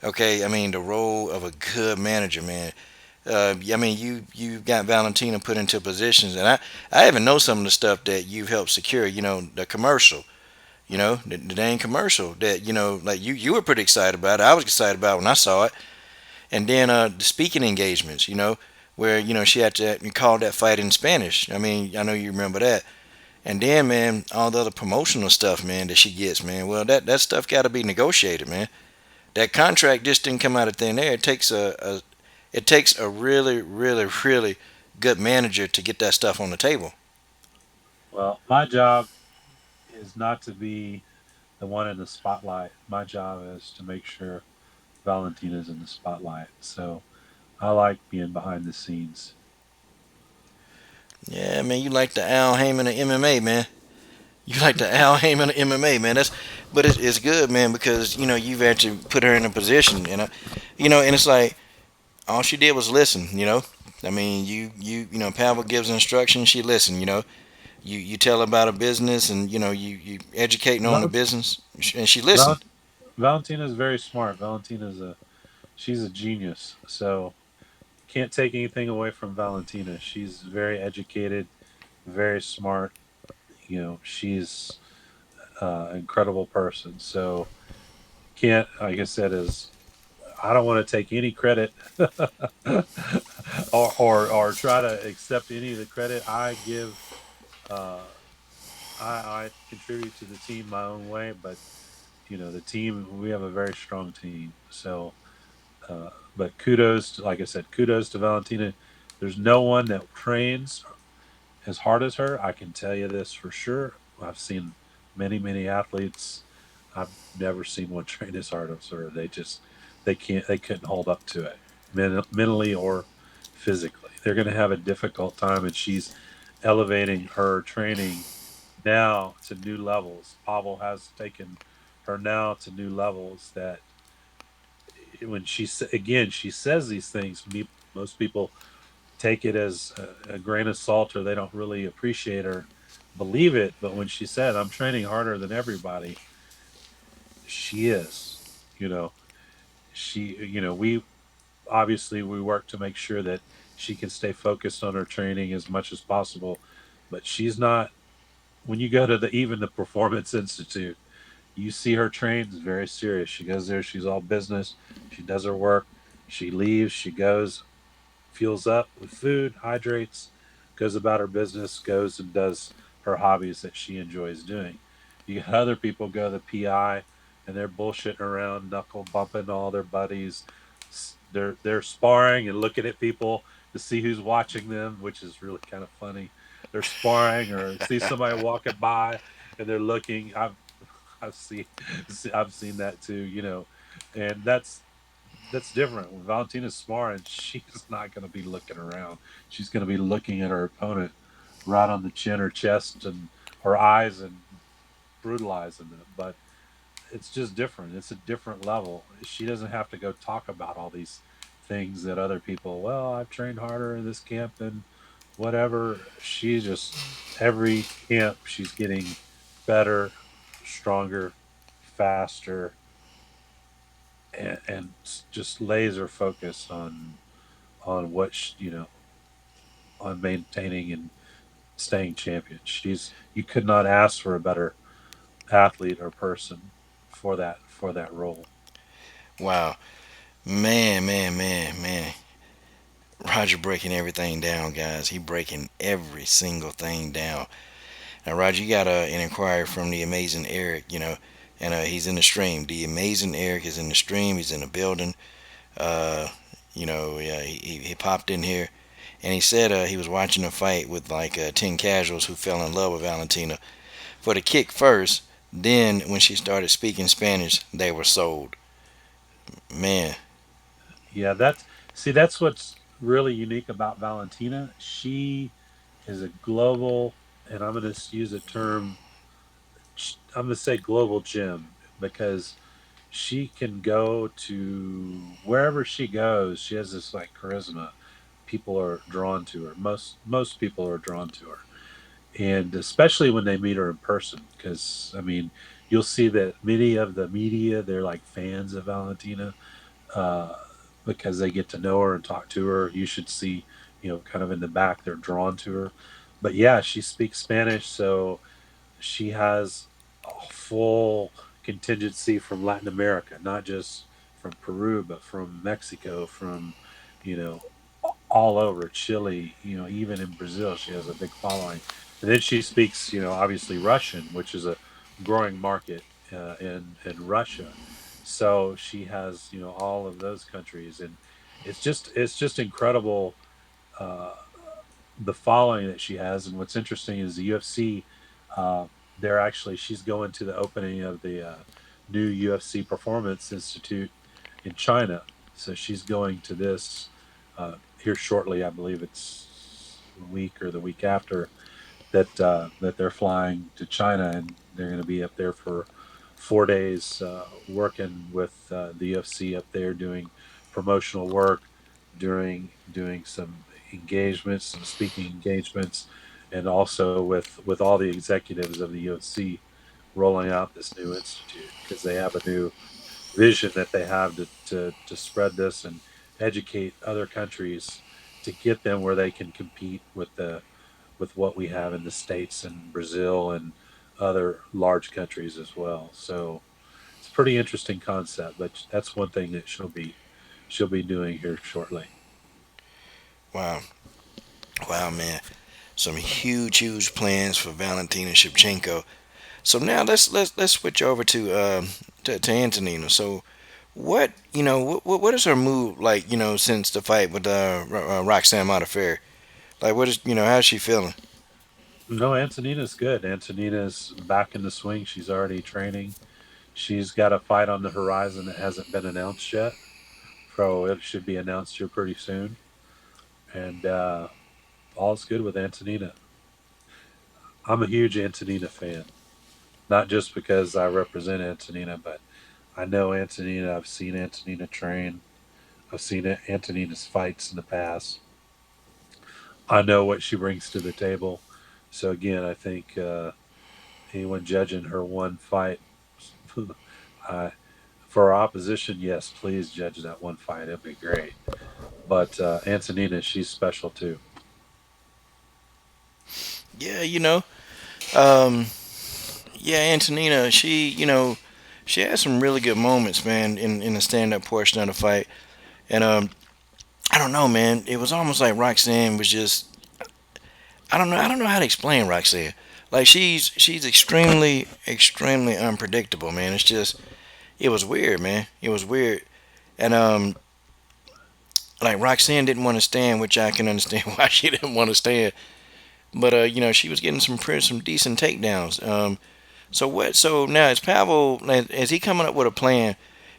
Speaker 1: Okay, I mean the role of a good manager, man. I mean you got Valentina put into positions, and I even know some of the stuff that you've helped secure. The commercial. The dang commercial that like you were pretty excited about it. I was excited about it when I saw it. And then the speaking engagements, where she had to call that fight in Spanish. I mean, I know you remember that. And then, man, all the other promotional stuff, man, that she gets, man. Well, that stuff got to be negotiated, man. That contract just didn't come out of thin air. It takes a really, really, really good manager to get that stuff on the table.
Speaker 2: Well, my job is not to be the one in the spotlight. My job is to make sure Valentina's in the spotlight. So I like being behind the scenes.
Speaker 1: Yeah, man, you like the Al Heyman of MMA, man. You like the Al Heyman of MMA, man. But it's good, man, because you've actually put her in a position, and it's like all she did was listen. I mean, Pavel gives instructions, she listened. You tell her about a business, and you educating on the
Speaker 2: Val-
Speaker 1: business, and she listened.
Speaker 2: Val- Valentina is very smart. Valentina's she's a genius. So can't take anything away from Valentina. She's very educated, very smart. She's an incredible person. So can't, like I said, is I don't want to take any credit or try to accept any of the credit. I give uh, I contribute to the team my own way, but the team, we have a very strong team. So but kudos to, like I said, kudos to Valentina. There's no one that trains as hard as her. I can tell you this for sure. I've seen many athletes. I've never seen one train as hard as her. They couldn't hold up to it, mentally or physically. They're going to have a difficult time, and she's elevating her training now to new levels. Pavel has taken her now to new levels that when again she says these things, most people take it as a grain of salt, or they don't really appreciate or believe it. But when she said, "I'm training harder than everybody," she is. You know, we obviously we work to make sure that she can stay focused on her training as much as possible. But she's not. When you go to the Performance Institute, you see her train is very serious. She goes there. She's all business. She does her work. She leaves. She goes, fuels up with food, hydrates, goes about her business, goes and does her hobbies that she enjoys doing. You got other people go to the PI and they're bullshitting around, knuckle bumping all their buddies. They're sparring and looking at people to see who's watching them, which is really kind of funny. They're sparring or see somebody walking by and they're looking. I've seen I've seen that too, and that's different. When Valentina's sparring, she's not going to be looking around. She's going to be looking at her opponent right on the chin or chest and her eyes and brutalizing them. But it's just different. It's a different level. She doesn't have to go talk about all these things that other people, well, I've trained harder in this camp than whatever. She just, every camp, she's getting better, stronger, faster, and just laser focused on on maintaining and staying champion. You could not ask for a better athlete or person for that role.
Speaker 1: Wow, man, man, man, man. Roger breaking everything down, guys. He breaking every single thing down. Now, Roger, you got an inquiry from the amazing Eric, and he's in the stream. The amazing Eric is in the stream. He's in the building. Yeah, he popped in here, and he said he was watching a fight with like 10 casuals who fell in love with Valentina for the kick first. Then, when she started speaking Spanish, they were sold. Man,
Speaker 2: Yeah, that's what's really unique about Valentina. She is a global, and I'm going to use a term. I'm going to say global gem because she can go to wherever she goes. She has this like charisma. People are drawn to her. Most people are drawn to her, and especially when they meet her in person. Because I mean, you'll see that many of the media they're like fans of Valentina uh, because they get to know her and talk to her. You should see, kind of in the back, they're drawn to her. But yeah, she speaks Spanish, so she has a full contingency from Latin America, not just from Peru, but from Mexico, from you know all over Chile, even in Brazil, she has a big following. And then she speaks, obviously Russian, which is a growing market in Russia. So she has, all of those countries, and it's just incredible uh, the following that she has. And what's interesting is the UFC. Uh, they're actually she's going to the opening of the new UFC Performance Institute in China. So she's going to this here shortly. I believe it's a week or the week after that they're flying to China, and they're going to be up there for 4 days working with the UFC up there doing promotional work. during doing some engagements, some speaking engagements, and also with all the executives of the UFC rolling out this new institute because they have a new vision that they have to spread this and educate other countries to get them where they can compete with what we have in the States and Brazil and other large countries as well. So it's a pretty interesting concept, but that's one thing that she'll be doing here shortly.
Speaker 1: Wow, wow, man, some huge plans for Valentina Shevchenko. So now let's switch over to Antonina. So what is her move like? Since the fight with Roxanne Modafferi, like what is how's she feeling?
Speaker 2: No, Antonina's good. Antonina's back in the swing. She's already training. She's got a fight on the horizon that hasn't been announced yet. So it should be announced here pretty soon. And all's good with Antonina. I'm a huge Antonina fan, not just because I represent Antonina, but I know Antonina. I've seen Antonina train. I've seen Antonina's fights in the past. I know what she brings to the table. So again, I think anyone judging her one fight, uh, for our opposition, yes, please judge that one fight. It'd be great. But Antonina, she's special too.
Speaker 1: Yeah, um, yeah, Antonina, she had some really good moments, man, in the stand up portion of the fight, and I don't know, man, it was almost like Roxanne was just I don't know how to explain Roxanne. Like she's extremely unpredictable, man. It's just it was weird, man. It was weird. And like Roxanne didn't want to stand, which I can understand why she didn't want to stand. But she was getting some decent takedowns. So now is Pavel, is he coming up with a plan?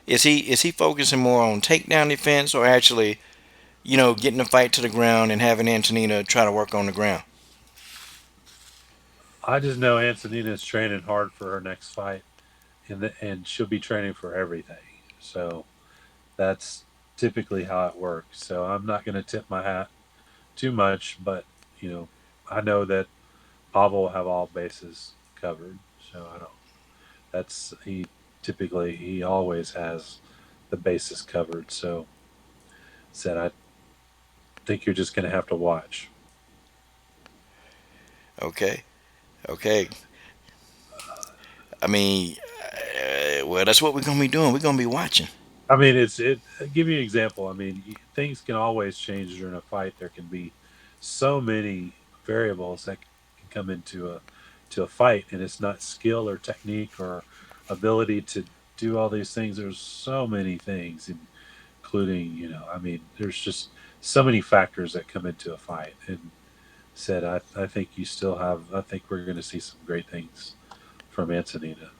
Speaker 1: Is he focusing more on takedown defense or actually, getting the fight to the ground and having Antonina try to work on the ground?
Speaker 2: I just know Antonina's training hard for her next fight, and she'll be training for everything. So that's typically how it works. So I'm not going to tip my hat too much, but you know, I know that Pavel will have all bases covered. So I don't. That's he always has the bases covered. So said I think you're just going to have to watch.
Speaker 1: Okay, okay. I mean, well, that's what we're gonna be doing. We're gonna be watching.
Speaker 2: I mean, I'll give you an example. I mean, things can always change during a fight. There can be so many variables that can come into a fight, and it's not skill or technique or ability to do all these things. There's so many things, including I mean, there's just so many factors that come into a fight. And said, I think you still have. I think we're going to see some great things from Antonina.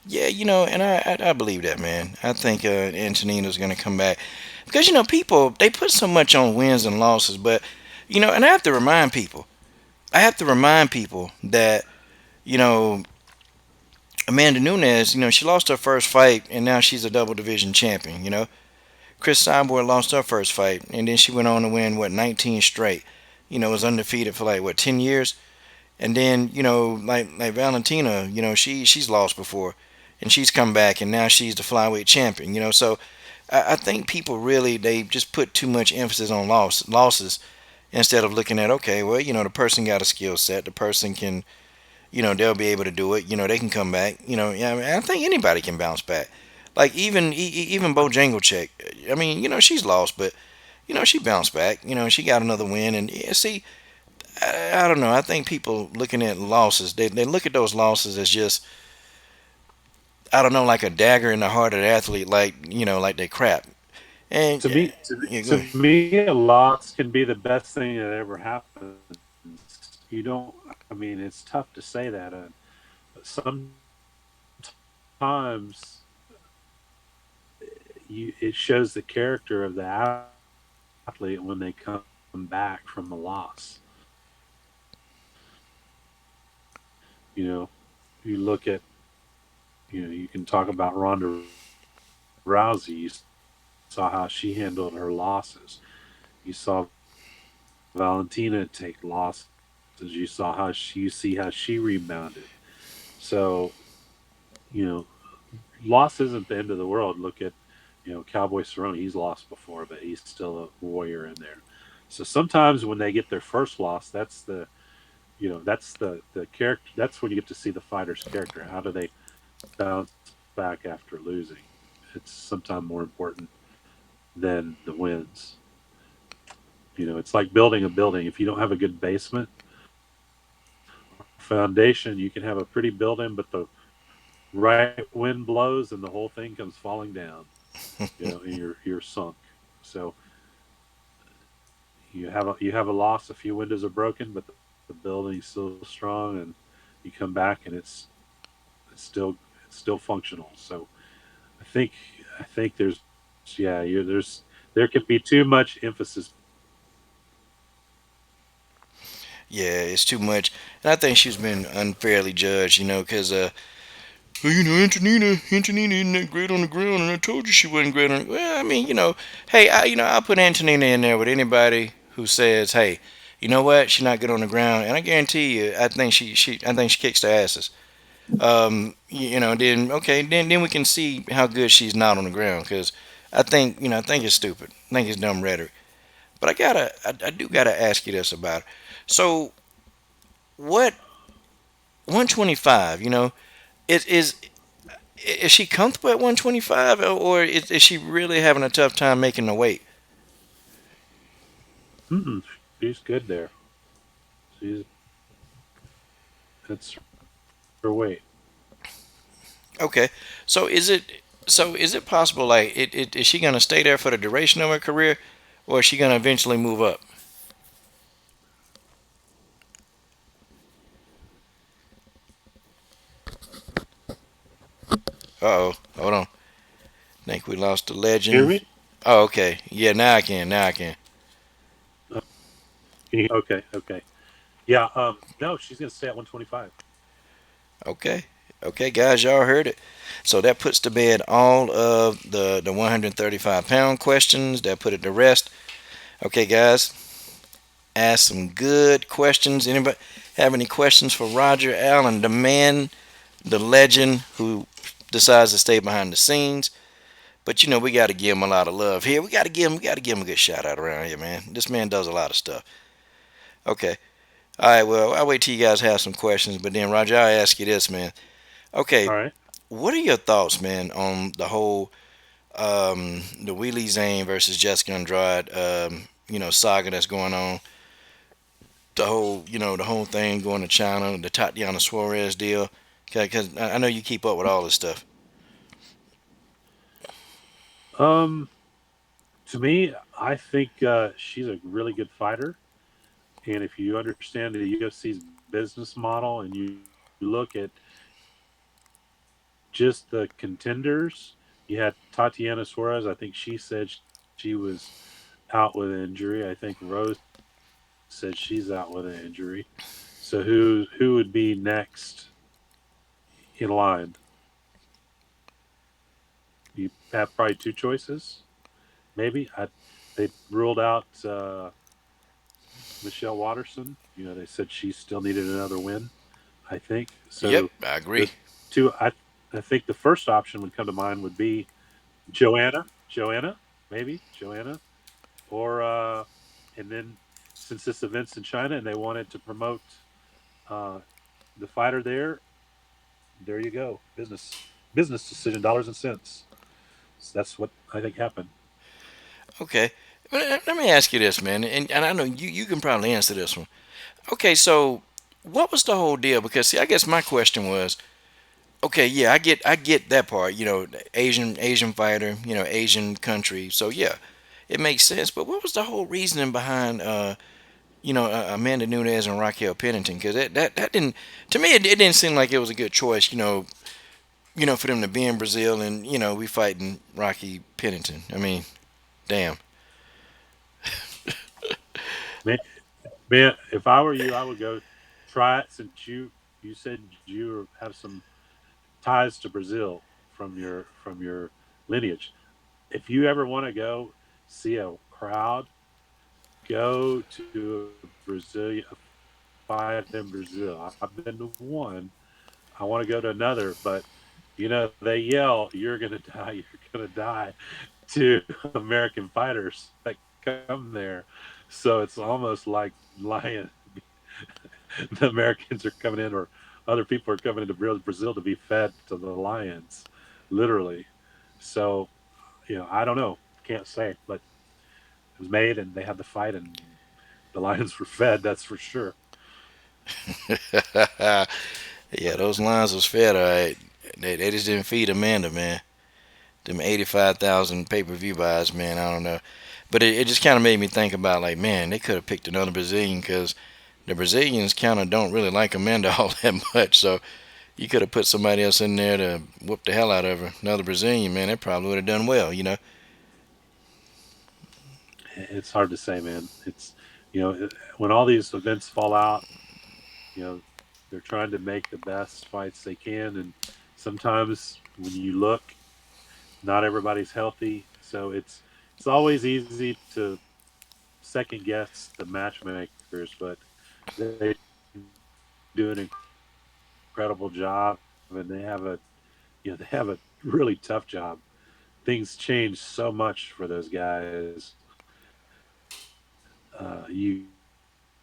Speaker 1: Yeah, and I believe that, man. I think Antonina's gonna come back because people they put so much on wins and losses, but and I have to remind people. I have to remind people that you know Amanda Nunes, she lost her first fight and now she's a double division champion. Chris Cyborg lost her first fight and then she went on to win 19 straight. Was undefeated for like 10 years. And then like Valentina, she's lost before, and she's come back, and now she's the flyweight champion. So I think people really they just put too much emphasis on losses instead of looking at okay, well the person got a skill set, the person can they'll be able to do it. They can come back. Yeah, I mean, I think anybody can bounce back. Like even Bojangles, I mean she's lost, but she bounced back. She got another win, and yeah, see I don't know. I think people looking at losses, they look at those losses as just, I don't know, like a dagger in the heart of the athlete, like they crap. And
Speaker 2: To me,
Speaker 1: yeah, go
Speaker 2: to
Speaker 1: ahead.
Speaker 2: me, a loss can be the best thing that ever happens. You don't. I mean, it's tough to say that, but sometimes it shows the character of the athlete when they come back from a loss. You know, you look at you can talk about Ronda Rousey. You saw how she handled her losses. You saw Valentina take losses. You see how she rebounded. So, you know, loss isn't the end of the world. Look at, Cowboy Cerrone. He's lost before, but he's still a warrior in there. So sometimes when they get their first loss, that's the character. That's when you get to see the fighter's character. How do they bounce back after losing? It's sometimes more important than the wins. It's like building a building. If you don't have a good basement or foundation, you can have a pretty building, but the right wind blows and the whole thing comes falling down. And you're sunk. So you have a loss. A few windows are broken, but the building's still strong, and you come back and it's still functional. So I think I think there's yeah you there could be too much emphasis.
Speaker 1: Yeah, it's too much. And I think she's been unfairly judged, because well, Antonina isn't that great on the ground, and I told you she wasn't great on. Well, I mean, hey, I'll put Antonina in there with anybody who says, hey, you know what, she's not good on the ground, and I guarantee you, I think she kicks their asses. Then okay, then we can see how good she's not on the ground, because I think it's stupid. I think it's dumb rhetoric. But I do gotta ask you this about her. So what 125? Is is she comfortable at 125, or is she really having a tough time making the weight?
Speaker 2: Mm-mm, she's good there. She's That's her weight.
Speaker 1: Okay, so is it possible, like, is she gonna stay there for the duration of her career, or is she gonna eventually move up? Uh oh, hold on. Think we lost the
Speaker 2: Hear
Speaker 1: legend.
Speaker 2: me?
Speaker 1: Oh, okay. Yeah, now I can. Now I can.
Speaker 2: Okay, okay. Yeah. No, she's gonna stay at 125.
Speaker 1: Okay. Okay, guys, y'all heard it. So that puts to bed all of the 135-pound questions. That put it to rest. Okay, guys, ask some good questions. Anybody have any questions for Roger Allen, the man, the legend who decides to stay behind the scenes? But we got to give him a lot of love here. We got to give him a good shout out around here, man. This man does a lot of stuff. Okay. All right. Well, I'll wait till you guys have some questions. But then, Roger, I'll ask you this, man. Okay.
Speaker 2: All right.
Speaker 1: What are your thoughts, man, on the whole the Wheelie Zane versus Jessica Andrade saga that's going on? The whole thing going to China, the Tatiana Suarez deal. Because I know you keep up with all this stuff.
Speaker 2: Um, to me, I think she's a really good fighter, and if you understand the UFC's business model and you look at just the contenders, you had Tatiana Suarez. I think she said she was out with injury. I think Rose said she's out with an injury. So who would be next in line? You have probably two choices, maybe. They ruled out Michelle Watterson. They said she still needed another win. I think
Speaker 1: Yep,
Speaker 2: so.
Speaker 1: I agree.
Speaker 2: The two, I think the first option would come to mind would be Joanna, maybe Joanna, or and then since this event's in China and they wanted to promote uh, the fighter there you go. Business decision, dollars and cents. So that's what I think happened.
Speaker 1: Okay. But let me ask you this, man, and I know you can probably answer this one. Okay, so what was the whole deal? Because see, I guess my question was, okay, yeah, I get that part. Asian fighter, Asian country. So yeah, it makes sense. But what was the whole reasoning behind Amanda Nunes and Raquel Pennington? Because that didn't, to me, it didn't seem like it was a good choice. For them to be in Brazil, and we fighting Rocky Pennington. I mean, damn.
Speaker 2: Man, man, if I were you, I would go try it since you said have some ties to Brazil from your lineage. if you ever want to go see a crowd, go to a Brazilian a fight in Brazil. I've been to one. I want to go to another, but they yell, "You're gonna die! You're gonna die!" to American fighters that come there. So it's almost like lion. The Americans are coming in, or other people are coming into Brazil to be fed to the lions, literally. So I don't know, can't say, but it was made, and they had the fight, and the lions were fed. That's for sure.
Speaker 1: Yeah, those lines was fed all right. They just didn't feed Amanda, man. Them 85,000 pay-per-view buys, man. I don't know, but it just kind of made me think about like, man, they could have picked another Brazilian because the Brazilians kind of don't really like Amanda all that much. So you could have put somebody else in there to whoop the hell out of her. Another Brazilian, man, they probably would have done well, you know.
Speaker 2: It's hard to say, man. It's when all these events fall out, they're trying to make the best fights they can, and sometimes when you look, not everybody's healthy, so it's always easy to second guess the matchmakers, but they do an incredible job, and they have a really tough job. Things change so much for those guys. You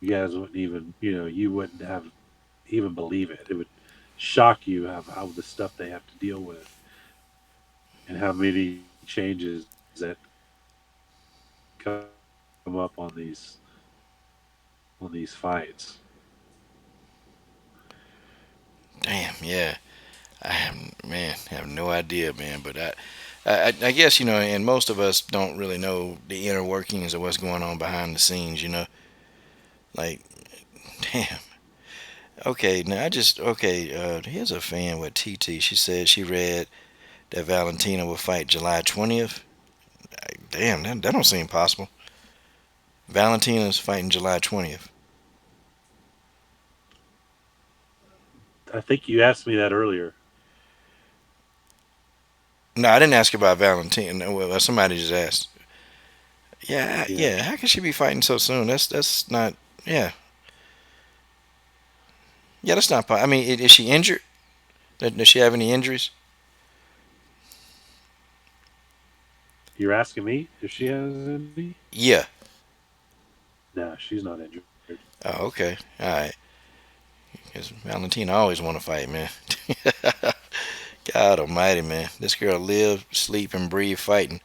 Speaker 2: guys wouldn't even you wouldn't have even believe it. It would shock you how the stuff they have to deal with, and how many changes that come up on these fights.
Speaker 1: Damn, yeah. I have no idea, man. But I guess and most of us don't really know the inner workings of what's going on behind the scenes. Like, damn. Okay, now Here's a fan with TT. She said she read that Valentina will fight July 20th. Damn, that don't seem possible. Valentina's fighting July 20th.
Speaker 2: I think you asked me that earlier.
Speaker 1: No, I didn't ask about Valentina. No, well, somebody just asked. Yeah,
Speaker 2: Yeah,
Speaker 1: yeah. How can she be fighting so soon? That's not. Yeah, yeah. That's not. I mean, is she injured? Does she have any injuries?
Speaker 2: you're asking me if she has any?
Speaker 1: Yeah.
Speaker 2: No, she's not injured.
Speaker 1: Oh, okay. All right. Because Valentina always want to fight, man. God Almighty, man. This girl live, sleep, and breathe fighting.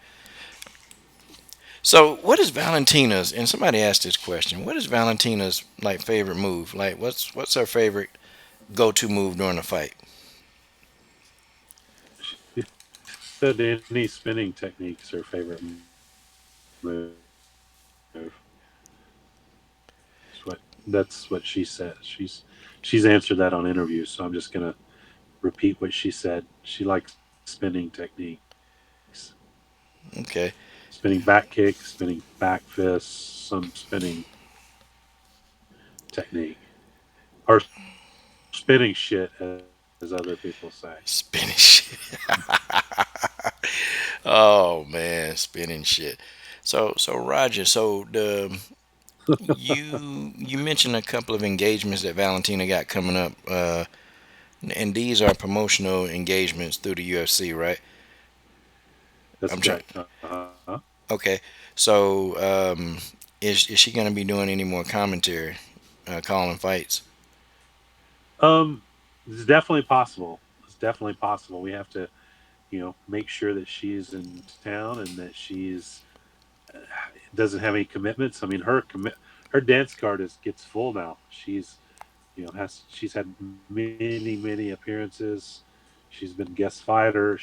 Speaker 1: So, what is Valentina's? And somebody asked this question. What is Valentina's like favorite move? Like, what's her favorite go-to move during a fight?
Speaker 2: She said any spinning technique's her favorite move. That's what she says. She's answered that on interviews, so I'm just gonna repeat what she said. She likes spinning techniques,
Speaker 1: Okay.
Speaker 2: spinning back kicks, spinning back fists, some spinning technique, or spinning shit, as other people say.
Speaker 1: Spinning shit. Oh man, spinning shit. So Roger, you mentioned a couple of engagements that Valentina got coming up, and these are promotional engagements through the UFC, right? I'm
Speaker 2: That's
Speaker 1: trying.
Speaker 2: correct.
Speaker 1: Okay, so is she gonna be doing any more commentary, calling fights?
Speaker 2: Um, it's definitely possible. It's definitely possible. We have to, make sure that she's in town and that she's doesn't have any commitments. I mean, her dance card is gets full now. She's had many appearances. She's been guest fighter.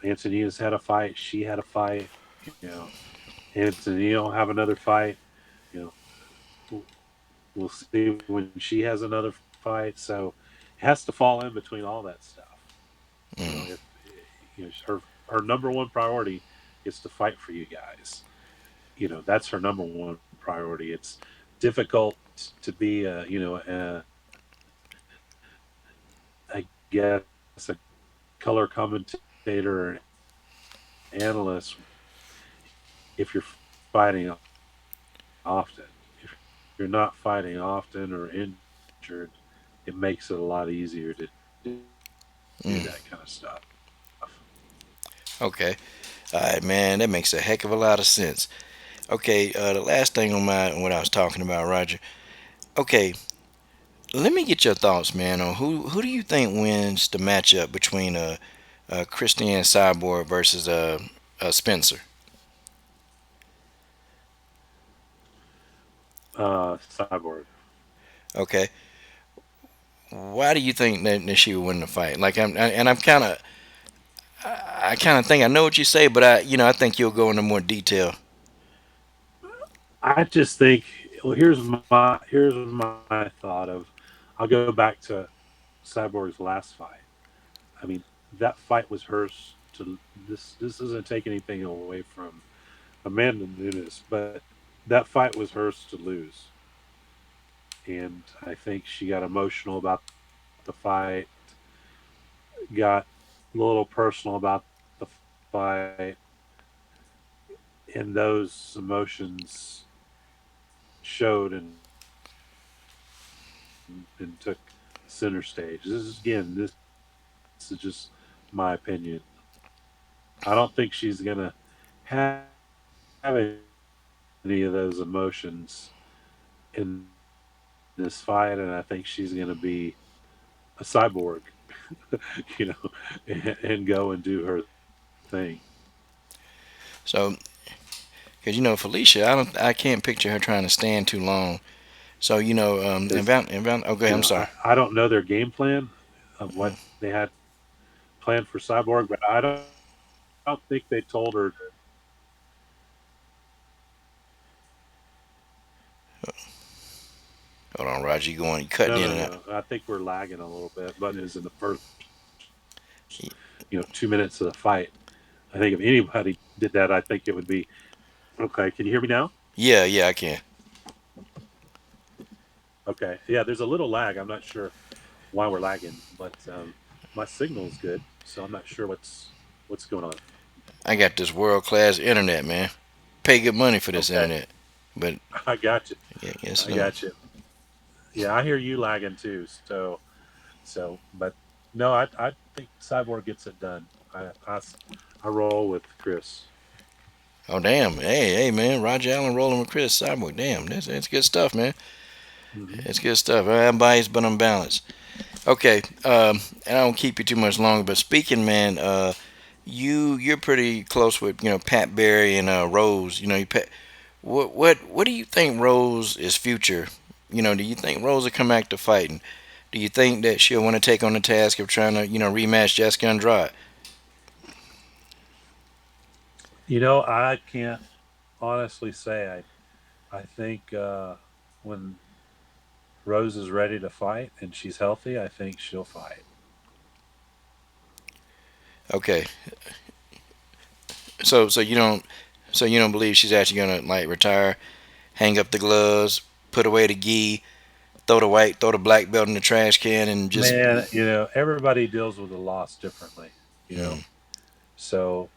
Speaker 2: Antonina's had a fight. She had a fight. Antonina will have another fight. You know, we'll, we'll see when she has another fight. So it has to fall in between all that stuff.
Speaker 1: Mm,
Speaker 2: If her number one priority is to fight for you guys. That's her number one priority. It's difficult to be I guess a color commentator or an analyst analysts, if you're fighting often, if you're not fighting often or injured, it makes it a lot easier to do that kind of stuff.
Speaker 1: Okay. All right, man. That makes a heck of a lot of sense. Okay. The last thing on my what I was talking about, Roger. Okay. Let me get your thoughts, man, on who do you think wins the matchup between Christian Cyborg versus Spencer?
Speaker 2: Cyborg.
Speaker 1: Okay. Why do you think that she would win the fight? Like I'm kind of I kind of think I know what you say, but I think you'll go into more detail.
Speaker 2: I just think, well, here's my thought of, I'll go back to Cyborg's last fight. I mean, that fight was hers to. This doesn't take anything away from Amanda Nunes, but that fight was hers to lose, and I think she got emotional about the fight, got a little personal about the fight, and those emotions showed and took center stage. This is just my opinion. I don't think she's gonna have any of those emotions in this fight, and I think she's gonna be a cyborg, you know, and go and do her thing.
Speaker 1: So, because Felicia, I can't picture her trying to stand too long. So
Speaker 2: Because
Speaker 1: okay, I'm sorry.
Speaker 2: I don't know their game plan of what they had planned for Cyborg, but I don't think they told her to.
Speaker 1: Hold on, Roger, you
Speaker 2: No,
Speaker 1: cutting
Speaker 2: no,
Speaker 1: in and
Speaker 2: no.
Speaker 1: out.
Speaker 2: I think we're lagging a little bit. But is in the first, 2 minutes of the fight. I think if anybody did that, I think it would be okay. Can you hear me now?
Speaker 1: Yeah, yeah, I can.
Speaker 2: Okay. Yeah, there's a little lag. I'm not sure why we're lagging, but my signal's good, so I'm not sure what's going on.
Speaker 1: I got this world class internet, man. Pay good money for this
Speaker 2: Okay,
Speaker 1: internet, but
Speaker 2: I got you.
Speaker 1: yeah, yes,
Speaker 2: I
Speaker 1: no.
Speaker 2: got you. Yeah, I hear you lagging too. But no, I think Cyborg gets it done. I roll with Chris.
Speaker 1: Oh damn, hey man, Roger Allen rolling with Chris Cyborg. Damn, that's good stuff, man.
Speaker 2: Hmm.
Speaker 1: It's good stuff. I'm biased, but I'm balanced. Okay, and I don't keep you too much longer. But speaking, man, you're pretty close with Pat Barry and Rose. What do you think Rose is future? Do you think Rose will come back to fighting? Do you think that she'll want to take on the task of trying to rematch Jessica Andrade?
Speaker 2: I can't honestly say. I think when Rose is ready to fight and she's healthy, I think she'll fight.
Speaker 1: Okay, so you don't believe she's actually gonna like retire, hang up the gloves, put away the gi, throw the black belt in the trash can, and just
Speaker 2: Man, everybody deals with a loss differently. You
Speaker 1: mm,
Speaker 2: know, so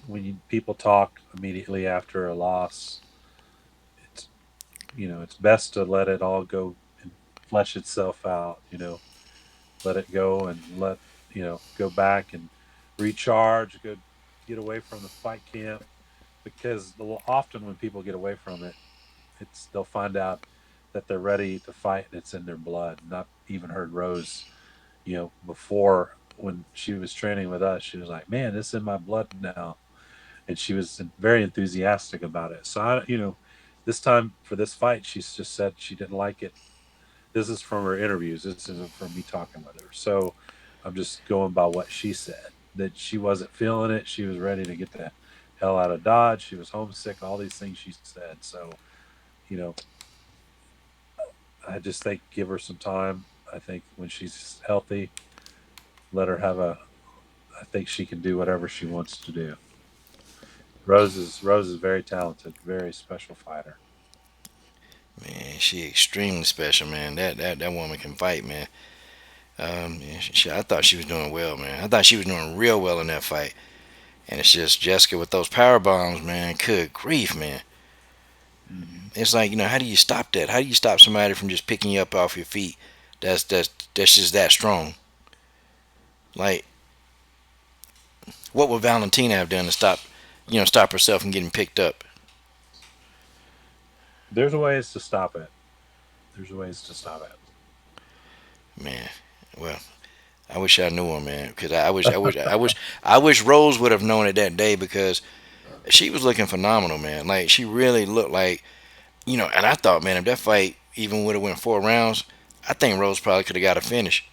Speaker 2: when people talk immediately after a loss, it's it's best to let it all go and flesh itself out. Let it go and go back and recharge. Go get away from the fight camp because often when people get away from it, they'll find out that they're ready to fight and it's in their blood. Not even heard Rose, before when she was training with us, she was like, "Man, this is in my blood now," and she was very enthusiastic about it. So this time for this fight, she's just said she didn't like it. This is from her interviews. This isn't from me talking with her. So I'm just going by what she said. That she wasn't feeling it. She was ready to get the hell out of Dodge. She was homesick. All these things she said. So you know, I just think give her some time. I think when she's healthy, let her have a. I think she can do whatever she wants to do. Rose is very talented, very special fighter.
Speaker 1: man, she extremely special, man. That woman can fight, man. Yeah, I thought she was doing well, man. I thought she was doing real well in that fight. And it's just Jessica with those power bombs, man. Good grief, man.
Speaker 2: Hmm.
Speaker 1: It's like, how do you stop that? How do you stop somebody from just picking you up off your feet? That's just that strong. Like, what would Valentina have done to stop herself from getting picked up?
Speaker 2: There's ways to stop it. There's ways to stop
Speaker 1: Man, well, I wish I knew her, man. Because
Speaker 2: it.
Speaker 1: I wish Rose would have known it that day because she was looking phenomenal, man. Like she really looked like, And I thought, man, if that fight even would have went 4 rounds, I think Rose probably could have got a finish.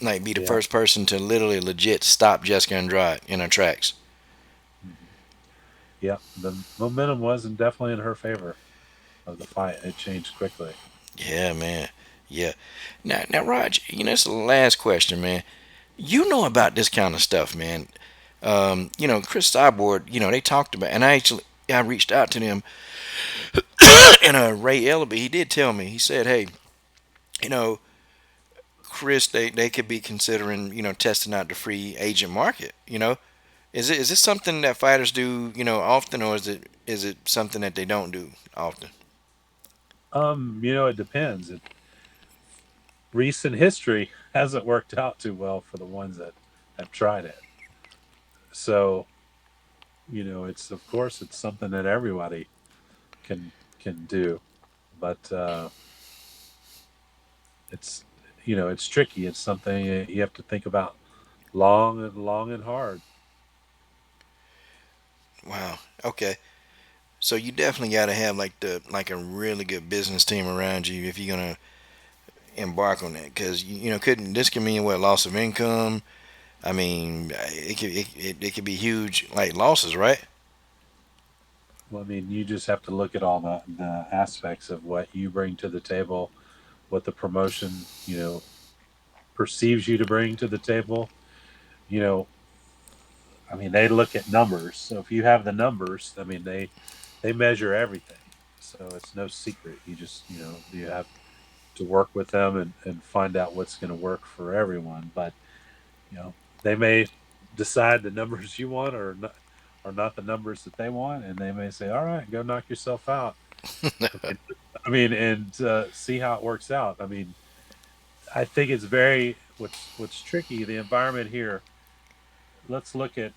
Speaker 1: Like be the
Speaker 2: Yeah.
Speaker 1: first person to literally legit stop Jessica Andrade in her tracks.
Speaker 2: Hmm. Yeah. The momentum wasn't definitely in her favor of the fight. It changed quickly.
Speaker 1: Yeah, man. Yeah. Now, Raj, it's the last question, man. You know about this kind of stuff, man. Chris Cyborg, they talked about, and I reached out to them, and Ray Ellaby, he did tell me, he said, hey, you know, Chris, they could be considering, testing out the free agent market. Is this something that fighters do, often, or is it something that they don't do often?
Speaker 2: It depends. Recent history hasn't worked out too well for the ones that have tried it. So, it's of course it's something that everybody can can do, but it's it's tricky. It's something you have to think about long and hard.
Speaker 1: Wow. Okay. So you definitely got to have like a really good business team around you if you're gonna embark on that, because couldn't this could mean what, loss of income? I mean, it could be huge, like losses, right?
Speaker 2: Well, I mean, you just have to look at all the aspects of what you bring to the table, what the promotion perceives you to bring to the table. You know, I mean, they look at numbers. So if you have the numbers, I mean, they measure everything. So it's no secret. You just you have to work with them and find out what's going to work for everyone. But they may decide the numbers you want are not the numbers that they want, and they may say, "All right, go knock yourself out." I mean, and see how it works out. I mean, I think it's very what's tricky. The environment here. Let's look at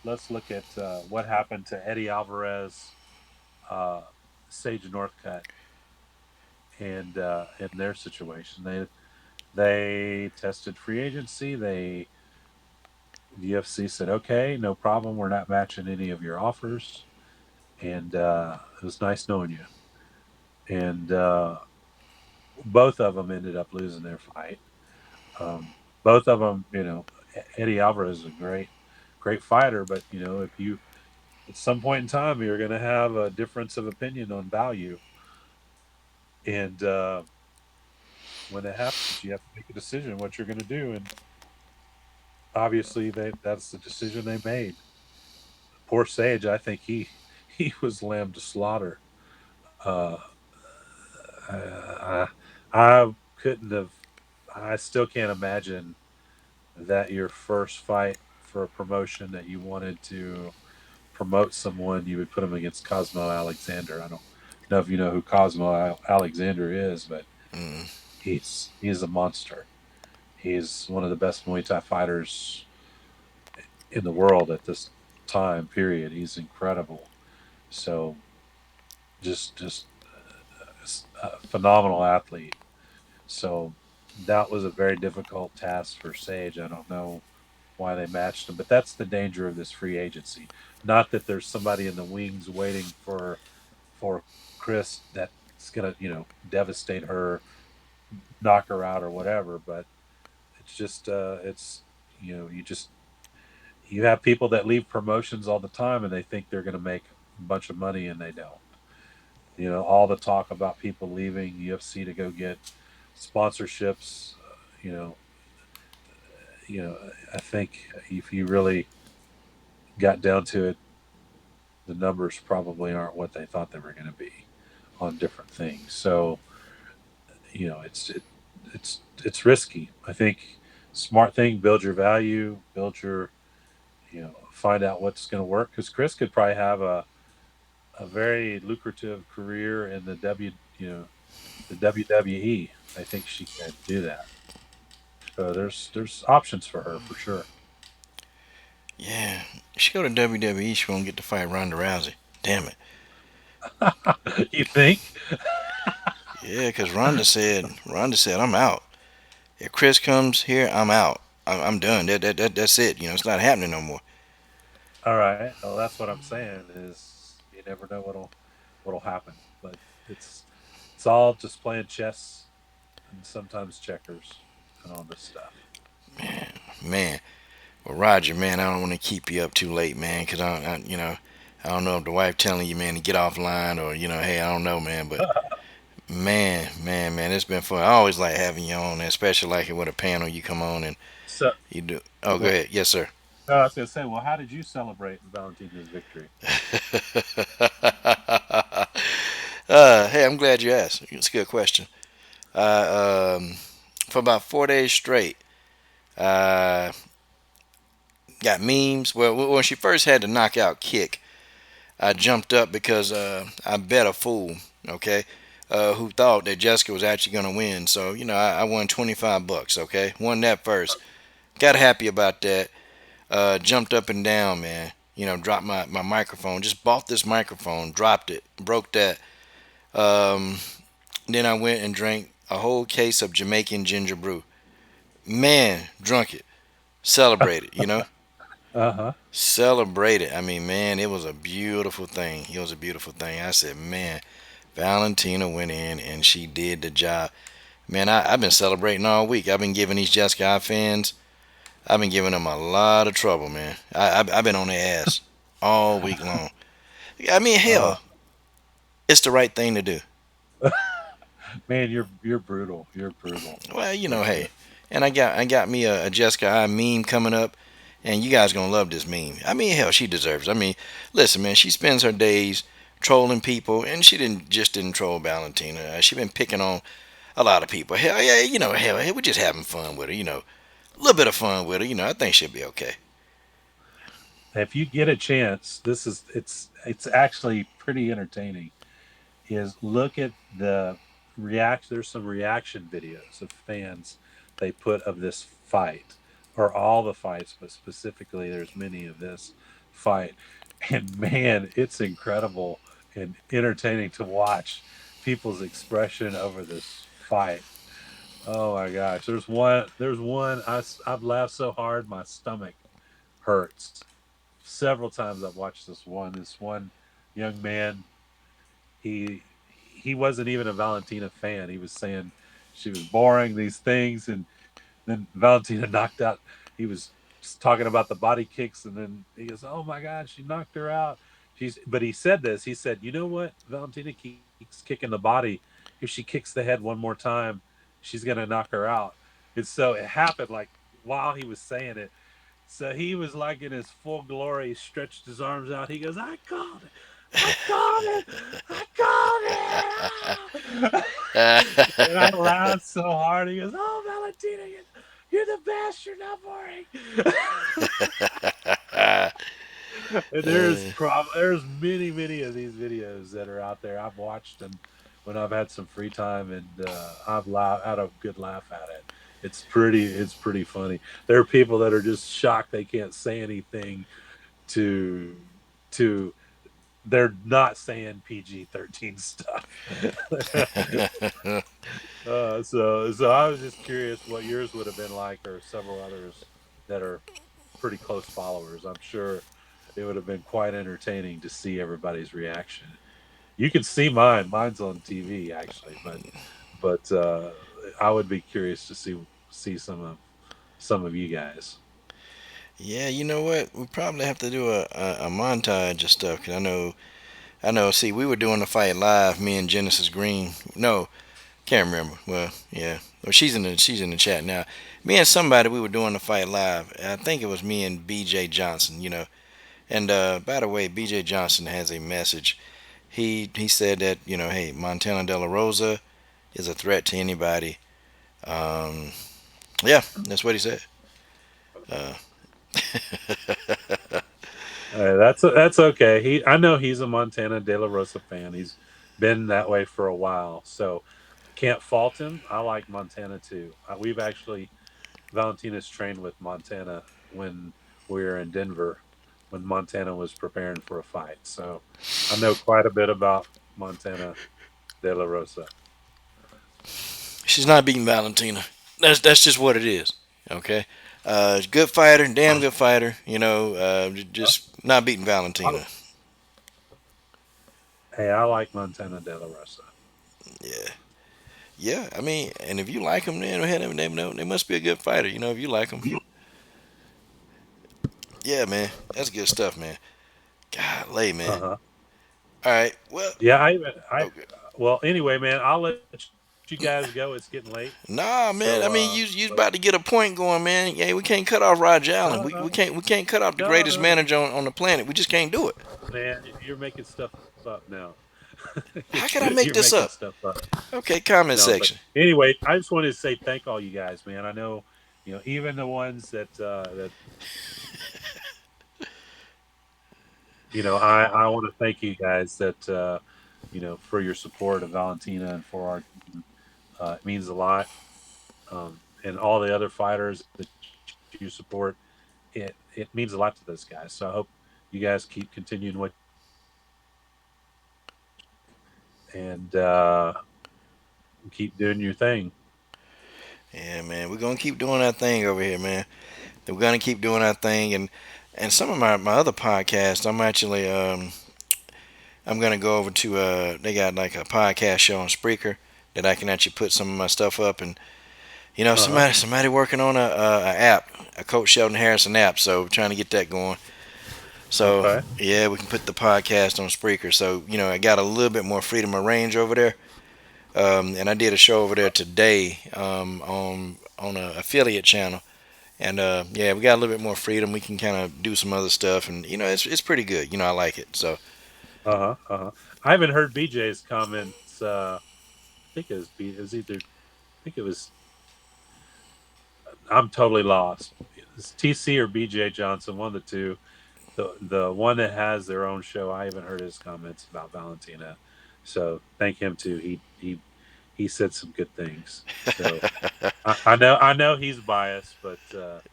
Speaker 2: what happened to Eddie Alvarez, uh, Sage Northcutt, and their situation. They tested free agency. The UFC said, "Okay, no problem. We're not matching any of your offers." And it was nice knowing you. And both of them ended up losing their fight. Both of them, Eddie Alvarez is a great fighter, but if you at some point in time you're going to have a difference of opinion on value, and when that happens, you have to make a decision what you're going to do, and obviously that's the decision they made. Poor Sage, I think he was lamb to slaughter. Uh, I, I couldn't have. I still can't imagine that your first fight for a promotion that you wanted to promote someone, you would put him against Cosmo Alexander. I don't know if you know who Cosmo Alexander is, but
Speaker 1: Mm.
Speaker 2: he's a monster. He's one of the best Muay Thai fighters in the world at this time period. He's incredible. So just a phenomenal athlete. So that was a very difficult task for Sage. I don't know why they matched him, but that's the danger of this free agency. Not that there's somebody in the wings waiting for Chris that's gonna devastate her, knock her out or whatever. But it's just it's you just you have people that leave promotions all the time and they think they're gonna make a bunch of money and they don't. All the talk about people leaving UFC to go get sponsorships. You know, I think if you really got down to it, the numbers probably aren't what they thought they were going to be on different things. So it's risky. I think smart thing: build your value, build your find out what's going to work because Chris could probably have a very lucrative career in the the WWE. I think she can do that. So there's options for her for sure.
Speaker 1: Yeah, she go to WWE, she won't get to fight Ronda Rousey. Damn it.
Speaker 2: You think?
Speaker 1: Yeah, because Ronda said I'm out. If Chris comes here, I'm out. I'm done. That's it. It's not happening no more.
Speaker 2: All right. Well, that's what I'm saying is you never know what'll happen, but it's it's all just playing chess and sometimes checkers and all this stuff.
Speaker 1: Man, well, Roger, man, I don't want to keep you up too late, man, because I don't know if the wife telling you, man, to get offline or hey, I don't know, man, but man, it's been fun. I always like having you on, especially like with a panel you come on and
Speaker 2: So,
Speaker 1: you do. Oh, go
Speaker 2: well,
Speaker 1: ahead. Yes, sir.
Speaker 2: no, I was going to say, well, how did you celebrate Valentina's victory?
Speaker 1: Hey, I'm glad you asked. It's a good question. For about 4 days straight, uh, got memes. Well, when she first had the knockout kick, I jumped up because I bet a fool, okay, who thought that Jessica was actually going to win. So, I won 25 bucks, okay? Won that first. Got happy about that. Jumped up and down, man. Dropped my microphone. Just bought this microphone, dropped it, broke that. Um, then I went and drank a whole case of Jamaican ginger brew. Man, drunk it. Celebrated.
Speaker 2: Uh huh.
Speaker 1: Celebrated. I mean, man, it was a beautiful thing. It was a beautiful thing. I said, man, Valentina went in and she did the job. Man, I've been celebrating all week. I've been giving these Jessica I fans, I've been giving them a lot of trouble, man. I've been on their ass all week long. I mean,
Speaker 2: Uh,
Speaker 1: hell, it's the right thing to do.
Speaker 2: man, you're brutal. You're brutal
Speaker 1: Well,
Speaker 2: for
Speaker 1: hey,
Speaker 2: sure.
Speaker 1: and I got me a Jessica I meme coming up, and you guys gonna love this meme. I mean, hell, she deserves it. I mean, listen, man, she spends her days trolling people, and she didn't troll Valentina. She been picking on a lot of people. Hell, yeah, hell, hey, we're just having fun with her. A little bit of fun with her. I think she'll be okay.
Speaker 2: If you get a chance, it's actually pretty entertaining. Is look at the reaction. There's some reaction videos of fans they put of this fight, or all the fights, but specifically there's many of this fight, and man, it's incredible and entertaining to watch people's expression over this fight. Oh my gosh, there's one I've laughed so hard my stomach hurts. Several times I've watched this one young man, he wasn't even a Valentina fan. He was saying she was boring, these things, and then Valentina knocked out. He was talking about the body kicks, and then he goes, "Oh my God, she knocked her out." But he said this. He said, "You know what? Valentina keeps kicking the body. If she kicks the head one more time, she's gonna knock her out." And so it happened like while he was saying it. So he was like in his full glory, he stretched his arms out. He goes, "I called it. I called it. I called it." And I laughed so hard. He goes, "Oh, Valentina, you're the best. You're not boring." And there's many of these videos that are out there. I've watched them when I've had some free time, and I've had a good laugh at it. It's pretty funny. There are people that are just shocked they can't say anything to to they're not saying PG-13 stuff. So I was just curious what yours would have been like, or several others that are pretty close followers. I'm sure it would have been quite entertaining to see everybody's reaction. You can see mine. Mine's on TV actually, but I would be curious to see some of you guys.
Speaker 1: Yeah, you know what? We probably have to do a montage of stuff. 'Cause I know. See, we were doing the fight live. Me and Genesis Green. No, can't remember. Well, yeah. Well, she's in the chat now. Me and somebody we were doing the fight live. I think it was me and BJ Johnson. And by the way, BJ Johnson has a message. He said that hey, Montana De La Rosa is a threat to anybody. Um, yeah, that's what he said. Uh,
Speaker 2: That's okay. I know he's a Montana De La Rosa fan. He's been that way for a while, so can't fault him. I like Montana too. We've actually Valentina's trained with Montana when we were in Denver when Montana was preparing for a fight. So I know quite a bit about Montana De La Rosa.
Speaker 1: She's not beating Valentina. That's just what it is. Okay. Good fighter, damn good fighter. Just not beating
Speaker 2: I,
Speaker 1: Valentina.
Speaker 2: hey, I like Montana De La Rosa.
Speaker 1: Yeah. Yeah, I mean, and if you like them, then they must be a good fighter. If you like them, yeah, man, that's good stuff, man. Golly, man.
Speaker 2: Uh huh.
Speaker 1: All right, well,
Speaker 2: Yeah, I even I.
Speaker 1: okay.
Speaker 2: Well, anyway, man, I'll let you guys go. It's getting late.
Speaker 1: Nah, man. I
Speaker 2: So,
Speaker 1: mean, you
Speaker 2: but
Speaker 1: about to get a point going, man. Yeah, we can't cut off Roger Allen.
Speaker 2: no,
Speaker 1: We
Speaker 2: no,
Speaker 1: can't cut off the
Speaker 2: no,
Speaker 1: greatest
Speaker 2: no,
Speaker 1: manager on the planet. We just can't do it.
Speaker 2: man, you're making stuff up now. you're,
Speaker 1: How can I make
Speaker 2: you're
Speaker 1: this
Speaker 2: making
Speaker 1: up?
Speaker 2: stuff up.
Speaker 1: Okay, comment
Speaker 2: No, but
Speaker 1: section.
Speaker 2: anyway, I just wanted to say thank all you guys, man. I know, even the ones that I want to thank you guys that for your support of Valentina and for our team. It means a lot, and all the other fighters that you support. It means a lot to those guys. So I hope you guys keep continuing what and keep doing your thing.
Speaker 1: Yeah, man, we're gonna keep doing our thing over here, man. We're gonna keep doing our thing, and some of my other podcasts, I'm gonna go over to they got like a podcast show on Spreaker that I can actually put some of my stuff up, and
Speaker 2: Uh huh.
Speaker 1: somebody working on a app, a Coach Sheldon Harrison app, so we're trying to get that going. So
Speaker 2: Okay.
Speaker 1: yeah, we can put the podcast on Spreaker. So I got a little bit more freedom of range over there. And I did a show over there today on a affiliate channel, and yeah, we got a little bit more freedom. We can kind of do some other stuff, and it's pretty good. I like it. So
Speaker 2: Uh huh. Uh huh. I haven't heard BJ's comments. I think it was It was either. I think it was. I'm totally lost. It's TC or BJ Johnson, one of the two. The one that has their own show. I haven't heard his comments about Valentina, so thank him too. He said some good things. So I know he's biased, but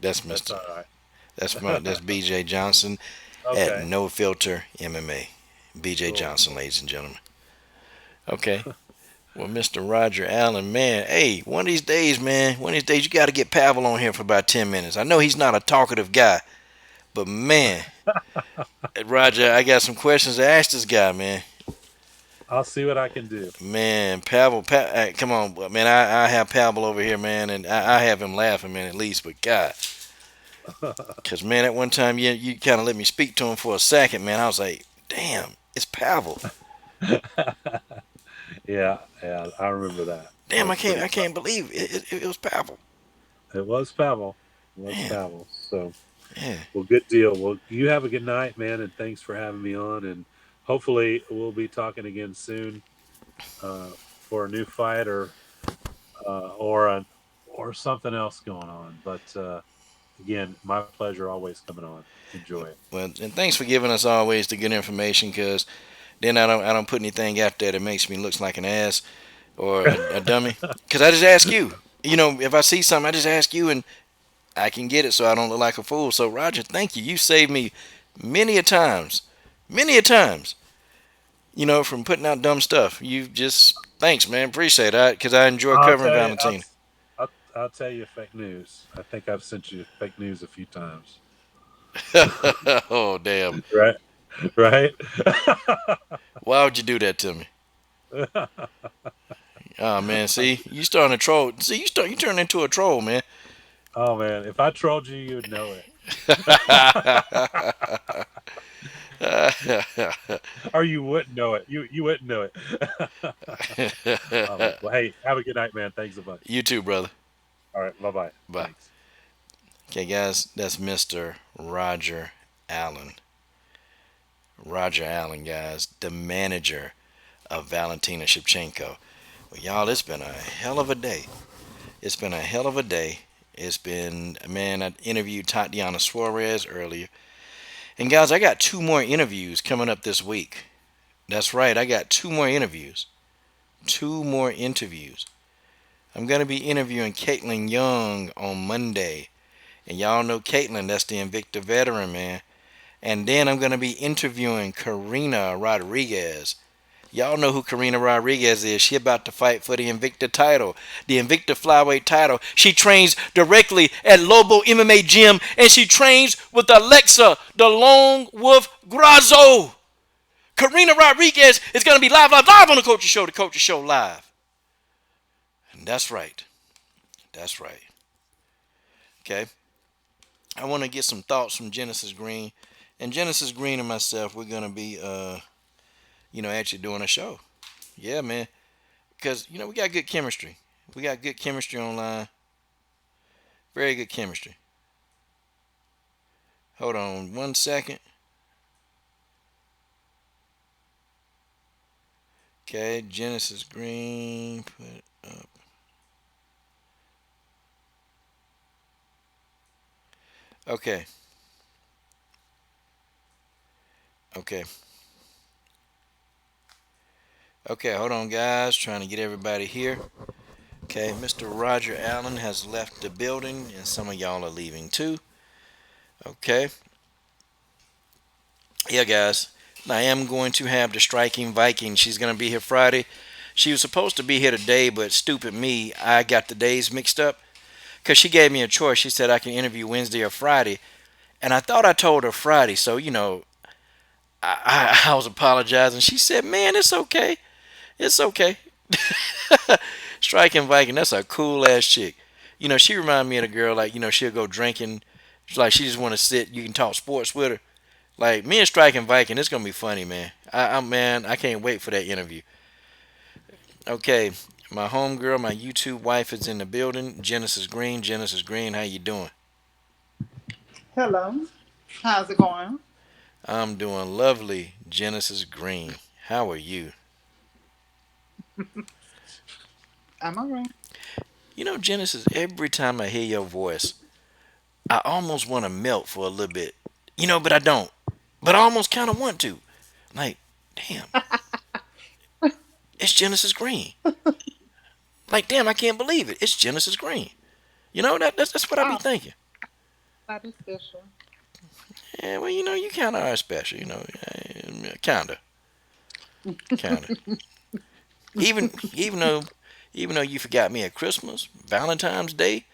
Speaker 1: that's
Speaker 2: that's
Speaker 1: Mister.
Speaker 2: all
Speaker 1: That's
Speaker 2: right.
Speaker 1: BJ Johnson at
Speaker 2: Okay.
Speaker 1: No Filter MMA. BJ
Speaker 2: Cool.
Speaker 1: Johnson, ladies and gentlemen. Okay. Well, Mr. Roger Allen, man, hey, one of these days, man, one of these days, you got to get Pavel on here for about 10 minutes. I know he's not a talkative guy, but man, Roger, I got some questions to ask this guy, man.
Speaker 2: I'll see what I can do.
Speaker 1: Man, come on, man. I have Pavel over here, man, and I have him laughing, man, at least. But God, because man, at one time, you kind of let me speak to him for a second, man. I was like, damn, it's Pavel.
Speaker 2: Yeah, yeah, I remember that. That
Speaker 1: Damn,
Speaker 2: was pretty
Speaker 1: I
Speaker 2: fun.
Speaker 1: can't believe it was Pavel.
Speaker 2: It was Pavel. It was
Speaker 1: Man,
Speaker 2: Pavel. So,
Speaker 1: yeah.
Speaker 2: well, good deal. Well, you have a good night, man, and thanks for having me on. And hopefully, we'll be talking again soon uh, for a new fight or something else going on. But again, my pleasure always coming on. Enjoy it.
Speaker 1: Well, and thanks for giving us always the good information, because then I don't put anything out there that makes me look like an ass or a dummy. Because I just ask you. If I see something, I just ask you, and I can get it so I don't look like a fool. So Roger, thank you. You saved me many a times, many a times. From putting out dumb stuff. You just thanks, man. Appreciate that because I enjoy
Speaker 2: I'll
Speaker 1: covering
Speaker 2: tell you.
Speaker 1: Valentina.
Speaker 2: I'll tell you fake news. I think I've sent you fake news a few times.
Speaker 1: Oh damn!
Speaker 2: Right. Right.
Speaker 1: Why would you do that to me? Oh man, see, you starting to troll. See, you turn into a troll, man.
Speaker 2: Oh man, if I trolled you, you'd know it. Or you wouldn't know it. You wouldn't know it. Oh man. Well, hey, have a good night, man. Thanks a bunch.
Speaker 1: You too, brother.
Speaker 2: All right. Bye bye.
Speaker 1: Bye.
Speaker 2: Thanks.
Speaker 1: Okay, guys, that's Mr. Roger Allen. Roger Allen, guys, the manager of Valentina Shevchenko. Well, y'all, it's been a hell of a day. It's been a hell of a day. It's been, man, I interviewed Tatiana Suarez earlier. And guys, I got two more interviews coming up this week. That's right, I got two more interviews. Two more interviews. I'm going to be interviewing Caitlin Young on Monday. And y'all know Caitlin, that's the Invicta veteran, man. And then I'm going to be interviewing Karina Rodriguez. Y'all know who Karina Rodriguez is. She about to fight for the Invicta title, the Invicta flyweight title. She trains directly at Lobo MMA Gym, and she trains with Alexa, the Lone Wolf Grazo. Karina Rodriguez is going to be live on the Coach's Show, the Coach's Show live. And that's right. That's right. Okay. I want to get some thoughts from Genesis Green. And Genesis Green and myself, we're going to be, actually doing a show. Yeah, man. Because, we got good chemistry. We got good chemistry online. Very good chemistry. Hold on 1 second. Okay, Genesis Green. Put up. Okay. Okay. Okay, hold on, guys. Trying to get everybody here. Okay, Mr. Roger Allen has left the building, and some of y'all are leaving too. Okay. Yeah, guys. I am going to have the Striking Viking. She's going to be here Friday. She was supposed to be here today, but stupid me, I got the days mixed up. Because she gave me a choice. She said I can interview Wednesday or Friday. And I thought I told her Friday. So, I was apologizing. She said, man, it's okay. It's okay. Striking Viking, that's a cool ass chick. She reminded me of the girl, like, she'll go drinking. Like, she just want to sit. You can talk sports with her. Like, me and Striking Viking, it's going to be funny, man. Man, I can't wait for that interview. Okay, my homegirl, my YouTube wife is in the building. Genesis Green. Genesis Green, how you doing?
Speaker 3: Hello. How's it going?
Speaker 1: I'm doing lovely, Genesis Green. How are you?
Speaker 3: I'm alright.
Speaker 1: Genesis, every time I hear your voice, I almost want to melt for a little bit. But I don't. But I almost kind of want to. Like, damn, it's Genesis Green. Like, damn, I can't believe it. It's Genesis Green. That's what I be
Speaker 3: Oh,
Speaker 1: thinking.
Speaker 3: that is special.
Speaker 1: Yeah, well, you kind of are special. Kind of, kind of. Even though you forgot me at Christmas, Valentine's Day,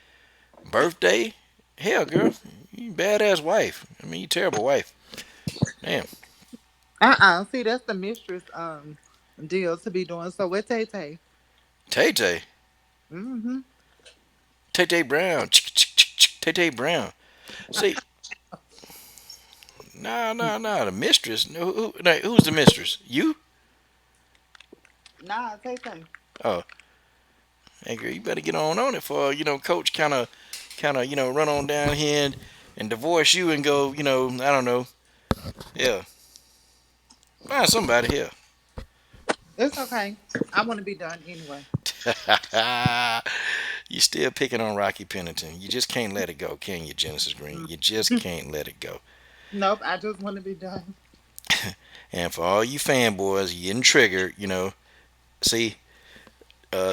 Speaker 1: birthday, hell, girl, you badass wife. I mean, you terrible wife. Damn.
Speaker 3: See, that's the mistress deal to be doing. So with Tay Tay.
Speaker 1: Tay Tay.
Speaker 3: Mm-hmm.
Speaker 1: Tay Tay Brown. Tay Tay Brown. See, nah. The mistress. Who's the mistress? You?
Speaker 3: Nah, Tay Tay.
Speaker 1: Oh, hey girl, you better get on it for coach kind of run on down here and divorce you and go I don't know. Yeah, find somebody here.
Speaker 3: It's okay. I want to be done anyway.
Speaker 1: You still picking on Rocky Pennington. You just can't let it go, can you, Genesis Green?
Speaker 3: Mm.
Speaker 1: You just can't let it go.
Speaker 3: Nope, I just want to be done.
Speaker 1: And for all you fanboys, you getting triggered, see,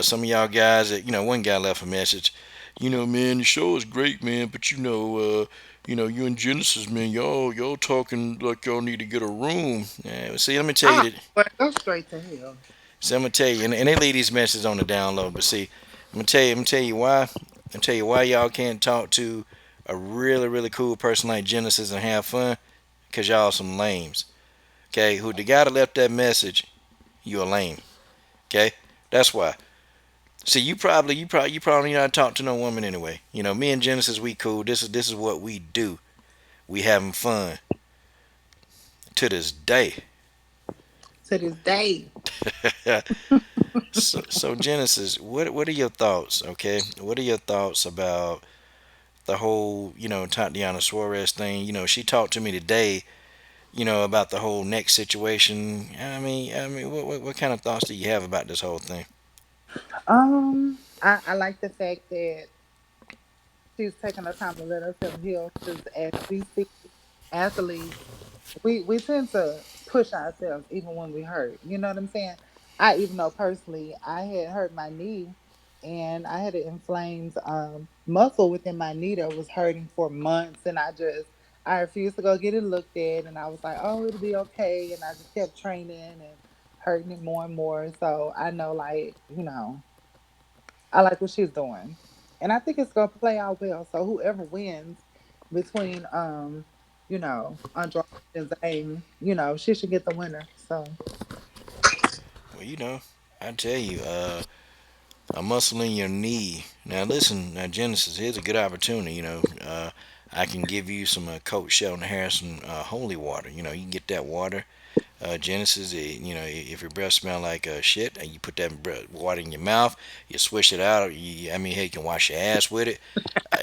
Speaker 1: some of y'all guys that, one guy left a message, man, the show is great, man, but you and Genesis, man, y'all talking like y'all need to get a room. See, let me tell you
Speaker 3: Ah,
Speaker 1: that.
Speaker 3: but go straight to hell.
Speaker 1: See, I'm gonna tell you, and they leave these messages on the download. But see, I'm gonna tell you why. I'm gonna tell you why y'all can't talk to a really, really cool person like Genesis and have fun, cause y'all some lames. Okay, who the guy that left that message, you a lame. Okay, that's why. See, you probably not talk to no woman anyway. Me and Genesis, we cool. This is what we do. We having fun to this day.
Speaker 3: To this day.
Speaker 1: So Genesis, what are your thoughts? Okay, what are your thoughts about the whole Tatiana Suarez thing? She talked to me today. About the whole neck situation. I mean, what kind of thoughts do you have about this whole thing?
Speaker 3: I like the fact that she's taking the time to let herself heal because as we see. athletes, we tend to push ourselves even when we hurt. You know what I'm saying? I even know personally, I had hurt my knee, and I had an inflamed muscle within my knee that was hurting for months, and I refused to go get it looked at, and I was like, oh, it'll be okay, and I just kept training and hurting it more and more. So I know, like, I like what she's doing, and I think it's gonna play out well. So whoever wins between Andrade and Zane, she should get the winner. So
Speaker 1: Well, I tell you, a muscle in your knee. Now, listen, now Genesis, here's a good opportunity. I can give you some Coach Sheldon Harrison holy water. You can get that water. Genesis, if your breath smell like shit, and you put that water in your mouth, you swish it out. Hey, you can wash your ass with it.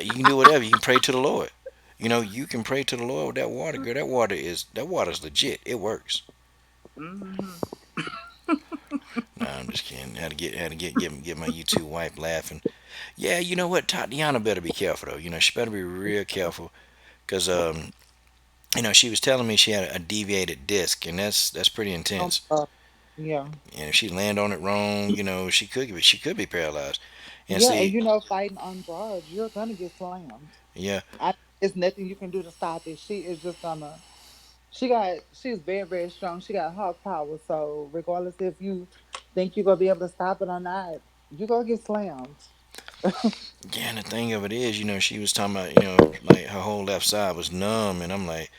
Speaker 1: You can do whatever. You can pray to the Lord. You can pray to the Lord with that water, girl. That water's legit. It works.
Speaker 3: hmm
Speaker 1: No, I'm just kidding. Had to get my YouTube wife laughing. Yeah, you know what? Tatiana better be careful though. She better be real careful because she was telling me she had a deviated disc, and that's pretty intense.
Speaker 3: yeah,
Speaker 1: And if she land on it wrong, she could be paralyzed. And
Speaker 3: yeah, and
Speaker 1: see,
Speaker 3: fighting on drugs, you're gonna get slammed.
Speaker 1: yeah,
Speaker 3: It's nothing you can do to stop it. She is just gonna. She's very, very strong. She got hawk power. So regardless if you think you're gonna be able to stop it or not, you're gonna get slammed.
Speaker 1: yeah. And the thing of it is, she was talking about, like her whole left side was numb, and I'm like,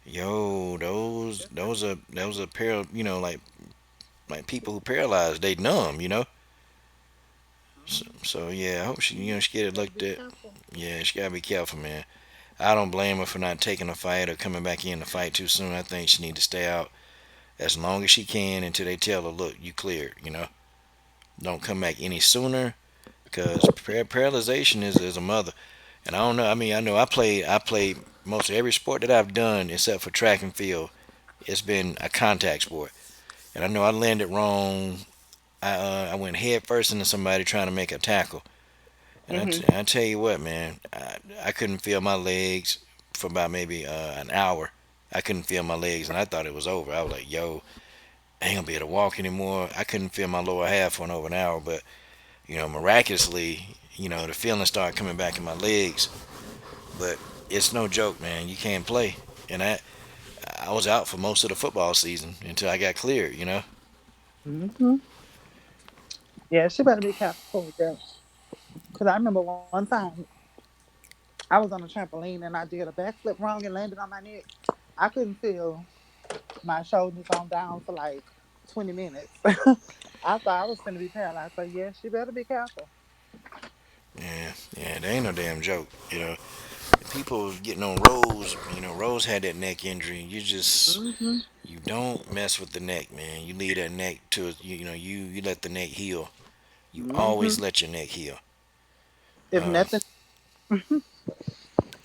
Speaker 1: yo, those are like people who paralyzed, they numb. So yeah, I hope she get it looked at. Yeah, she gotta be careful, man. I don't blame her for not taking a fight or coming back in the fight too soon. I think she need to stay out as long as she can until they tell her, look, you cleared. Don't come back any sooner because paralyzation is a mother. And I don't know. I mean, I know I played most of every sport that I've done except for track and field. It's been a contact sport, and I know I landed wrong. I went head first into somebody trying to make a tackle. And
Speaker 3: hmm
Speaker 1: I tell you what, man, I couldn't feel my legs for about maybe an hour. I couldn't feel my legs, and I thought it was over. I was like, yo, I ain't gonna be able to walk anymore. I couldn't feel my lower half for over an hour, but miraculously, the feeling started coming back in my legs. But it's no joke, man. You can't play, and I was out for most of the football season until I got cleared.
Speaker 3: hmm Yeah, she better be careful with that. Cause I remember one time I was on a trampoline and I did a backflip wrong and landed on my neck. I couldn't feel my shoulders on down for like 20 minutes. I thought I was gonna be paralyzed. So yeah, she better be careful.
Speaker 1: Yeah, yeah, they ain't no damn joke. People getting on Rose. Rose had that neck injury.
Speaker 3: hmm
Speaker 1: You don't mess with the neck, man. You leave that neck to you let the neck heal. You
Speaker 3: hmm
Speaker 1: always let your neck heal.
Speaker 3: If
Speaker 1: Uh,
Speaker 3: nothing,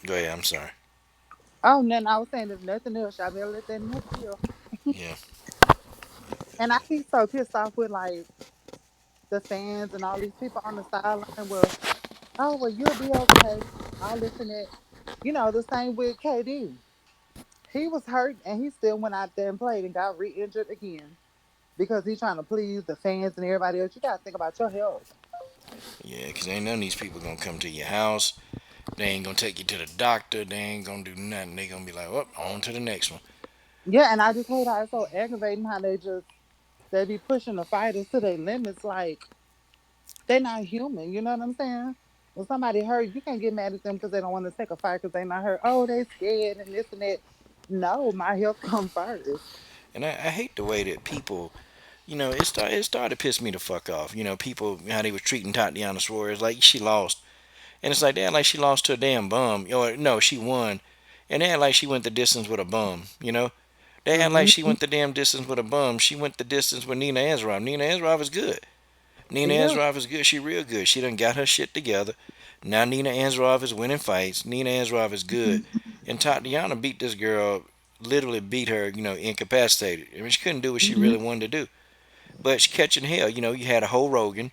Speaker 1: Go ahead. I'm sorry.
Speaker 3: oh, then I was saying if nothing else, y'all better let that neck heal.
Speaker 1: Yeah,
Speaker 3: And I be so pissed off with like the fans and all these people on the sideline. Well, oh well, you'll be okay. All this and that. The same with KD. He was hurt and he still went out there and played and got re-injured again because he's trying to please the fans and everybody else. You gotta think about your health.
Speaker 1: yeah. Cause ain't none of these people gonna come to your house. They ain't gonna take you to the doctor. They ain't gonna do nothing. They gonna be like, "Well, on to the next one."
Speaker 3: Yeah, and I just hate how it's so aggravating how they be pushing the fighters to their limits like they're not human. You know what I'm saying? When somebody hurt, you can't get mad at them because they don't want to take a fight because they not hurt. Oh, they scared and this and that. No, my health come first.
Speaker 1: And I hate the way that people, it started to piss me the fuck off. People how they was treating Tatiana Suarez like she lost, and it's like they act like she lost to a damn bum. Or no, she won, and they act like she went the distance with a bum. They act like she
Speaker 3: hmm
Speaker 1: went the damn distance with a bum. She went the distance with Nina Azarov. Nina Azarov is good. Nina
Speaker 3: Yeah.
Speaker 1: Azarov is good. She real good. She done got her shit together. Now Nina Azarov is winning fights. Nina Azarov is good. And Tatiana beat this girl, literally beat her, incapacitated. I mean, she couldn't do what she
Speaker 3: hmm
Speaker 1: really wanted to do. But she catching hell. You had a whole Rogan.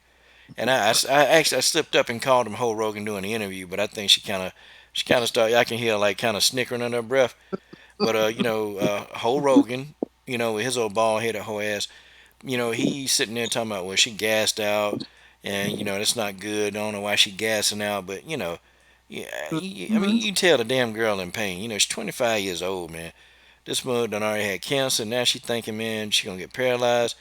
Speaker 1: And I actually I slipped up and called him whole Rogan during the interview, but I think she kind of started. I can hear like kind of snickering under her breath. But Ho Rogan, with his old bald headed hoe ass, he's sitting there talking about, well, she gassed out, and that's not good. I don't know why she gassing out, but yeah, I mean,
Speaker 3: Mhm.
Speaker 1: you can tell the damn girl in pain. She's 25 years old, man. This mother done already had cancer. Now she thinking, man, she gonna get paralyzed.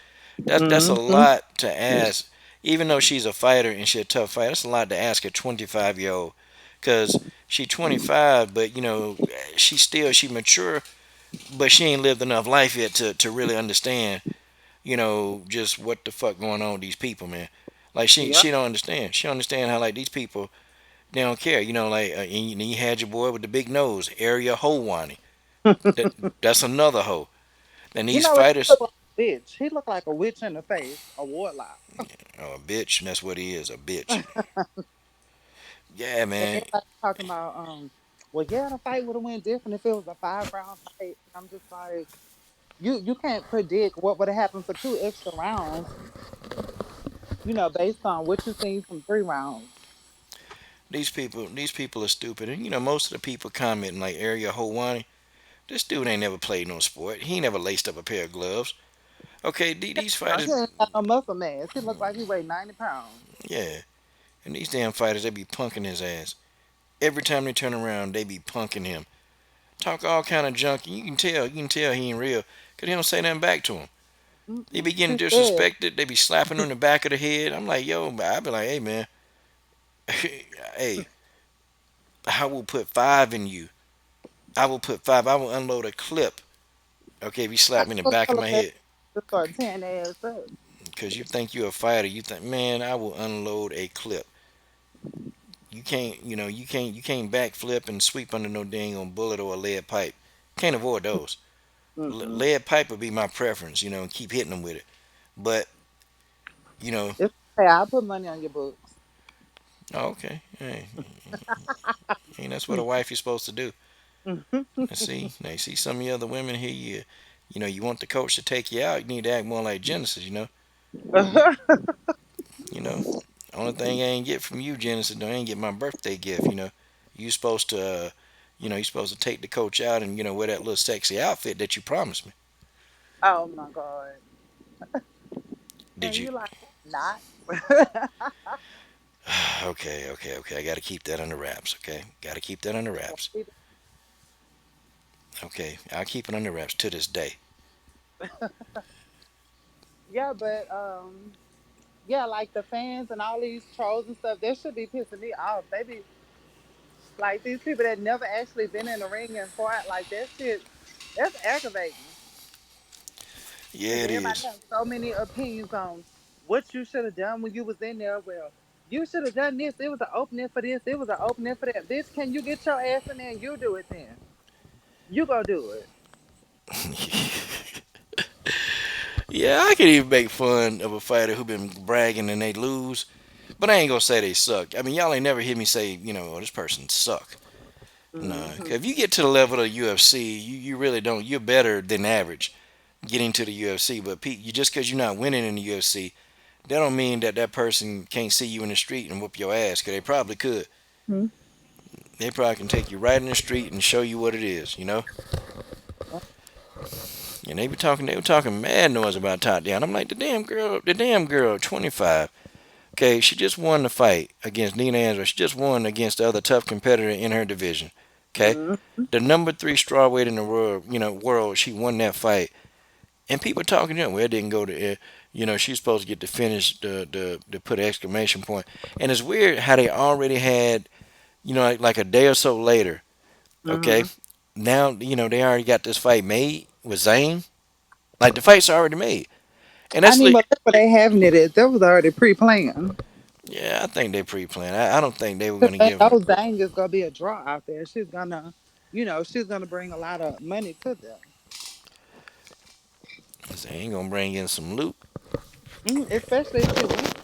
Speaker 1: That's a
Speaker 3: Mhm.
Speaker 1: lot to ask. Even though she's a fighter and she's a tough fighter, that's a lot to ask a 25-year-old. Cause she 25, but she mature, but she ain't lived enough life yet to really understand, just what the fuck going on with these people, man. Like
Speaker 3: Yep.
Speaker 1: she don't understand. She don't understand how like these people they don't care. Like and you had your boy with the big nose, Area Howani. That that's another hoe. And
Speaker 3: You
Speaker 1: these
Speaker 3: know what? He
Speaker 1: fighters,
Speaker 3: look like a bitch. He look like a witch in the face, a warlock.
Speaker 1: oh, a bitch. And that's what he is, a bitch. Yeah,
Speaker 3: And
Speaker 1: man.
Speaker 3: everybody talking about, well, yeah, the fight would have went different if it was a 5 round fight. I'm just like, you can't predict what would have happened for 2 extra rounds. Based on what you seen from 3 rounds.
Speaker 1: These people are stupid. And most of the people commenting like Area Howani, this dude ain't never played no sport. He ain't never laced up a pair of gloves. Okay, these
Speaker 3: He
Speaker 1: fighters,
Speaker 3: ain't got no muscle mass. He looked like he weighed 90 pounds.
Speaker 1: yeah. And these damn fighters, they be punking his ass. Every time they turn around, they be punking him. Talk all kind of junk. And you can tell he ain't real. Cause he don't say nothing back to him. They
Speaker 3: Mm-mm.
Speaker 1: be getting
Speaker 3: He said,
Speaker 1: disrespected. They be slapping him in the back of the head. I'm like, yo, I be like, hey man, hey, I will put five in you. I will put five. I will unload a clip. Okay, if you
Speaker 3: I
Speaker 1: slap me in the
Speaker 3: told
Speaker 1: back of
Speaker 3: Color
Speaker 1: my
Speaker 3: that
Speaker 1: head,
Speaker 3: to start tearing their ass up.
Speaker 1: because you think you're a fighter, you think, man, I will unload a clip. You can't backflip and sweep under no dang on bullet or a lead pipe. Can't avoid those.
Speaker 3: Mm-mm.
Speaker 1: Lead pipe would be my preference, and keep hitting them with it. But you know,
Speaker 3: It's okay. I'll put money on your books.
Speaker 1: oh, okay, hey, ain't that's what a wife is supposed to do. Now you see some of the other women here. You want the coach to take you out. You need to act more like Genesis. You know. Only thing I ain't get from you, Genesis, I ain't get my birthday gift. You supposed to, you supposed to take the coach out and wear that little sexy outfit that you promised me.
Speaker 3: Oh my God.
Speaker 1: Did
Speaker 3: Can
Speaker 1: you?
Speaker 3: you like not?
Speaker 1: Okay, okay, okay. I got to keep that under wraps. Okay, got to keep that under wraps. Okay, I'll keep it under wraps to this day.
Speaker 3: Yeah, but yeah, like the fans and all these trolls and stuff, that should be pissing me off. They be like these people that never actually been in the ring and fought, like that shit, that's aggravating. Because
Speaker 1: Yeah, it
Speaker 3: everybody
Speaker 1: is.
Speaker 3: has so many opinions on what you should have done when you was in there. Well, you should have done this. It was an opening for this. It was an opening for that. Bitch, can you get your ass in there and you do it then? You go do it.
Speaker 1: Yeah, I could even make fun of a fighter who been bragging and they lose, but I ain't gonna say they suck. I mean, y'all ain't never hear me say, oh, this person suck. Nah, 'cause
Speaker 3: Hmm.
Speaker 1: if you get to the level of UFC, you really don't. You're better than average getting to the UFC. But you just because you're not winning in the UFC, that don't mean that that person can't see you in the street and whoop your ass. 'Cause they probably could. They probably can take you right in the street and show you what it is. And they were talking mad noise about Tatiana. I'm like, the damn girl, 25. Okay, she just won the fight against Nina Andrews. She just won against the other tough competitor in her division. Okay,
Speaker 3: Hmm.
Speaker 1: the number three strawweight in the world. She won that fight, and people talking to her. Well, it didn't go to. She's supposed to get the finish, the put an exclamation point. And it's weird how they already had, like a day or so later. Okay,
Speaker 3: Hmm.
Speaker 1: now they already got this fight made with Zayn. Like the fight's already made, and
Speaker 3: I
Speaker 1: that's
Speaker 3: mean,
Speaker 1: like,
Speaker 3: but that's what they having it at. That was already pre-planned.
Speaker 1: yeah, I think they pre-planned. I don't think they were
Speaker 3: Because
Speaker 1: gonna
Speaker 3: they
Speaker 1: give them.
Speaker 3: know Zang is gonna be a draw out there. She's gonna bring a lot of money to them.
Speaker 1: They ain't gonna bring in some loot.
Speaker 3: Especially if she wins.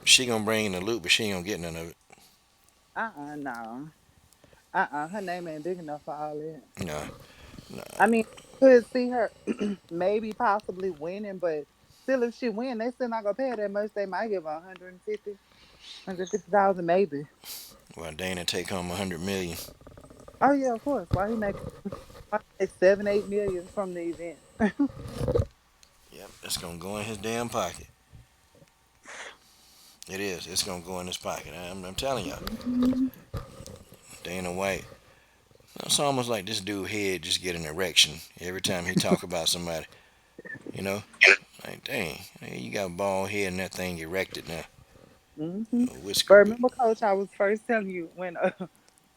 Speaker 1: She gonna bring in the loot, but she ain't gonna get none of it.
Speaker 3: No. Her name ain't big enough for all that.
Speaker 1: No.
Speaker 3: I mean, could see her maybe possibly winning, but still, if she win, they still not gonna pay her that much. They might give her 150,000 maybe.
Speaker 1: Well, Dana take home 100 million.
Speaker 3: Oh yeah, of course. Why he make? Like 7, 8 million from the event.
Speaker 1: Yep, it's gonna go in his damn pocket. It is. It's gonna go in his pocket. I'm telling y'all.
Speaker 3: Mhm.
Speaker 1: Dana White. It's almost like this dude head just get an erection every time he talk about somebody. You know, like dang, hey, you got a bald head and that thing erected now,
Speaker 3: Hmm. But
Speaker 1: whisker. But
Speaker 3: remember, Coach, I was first telling you when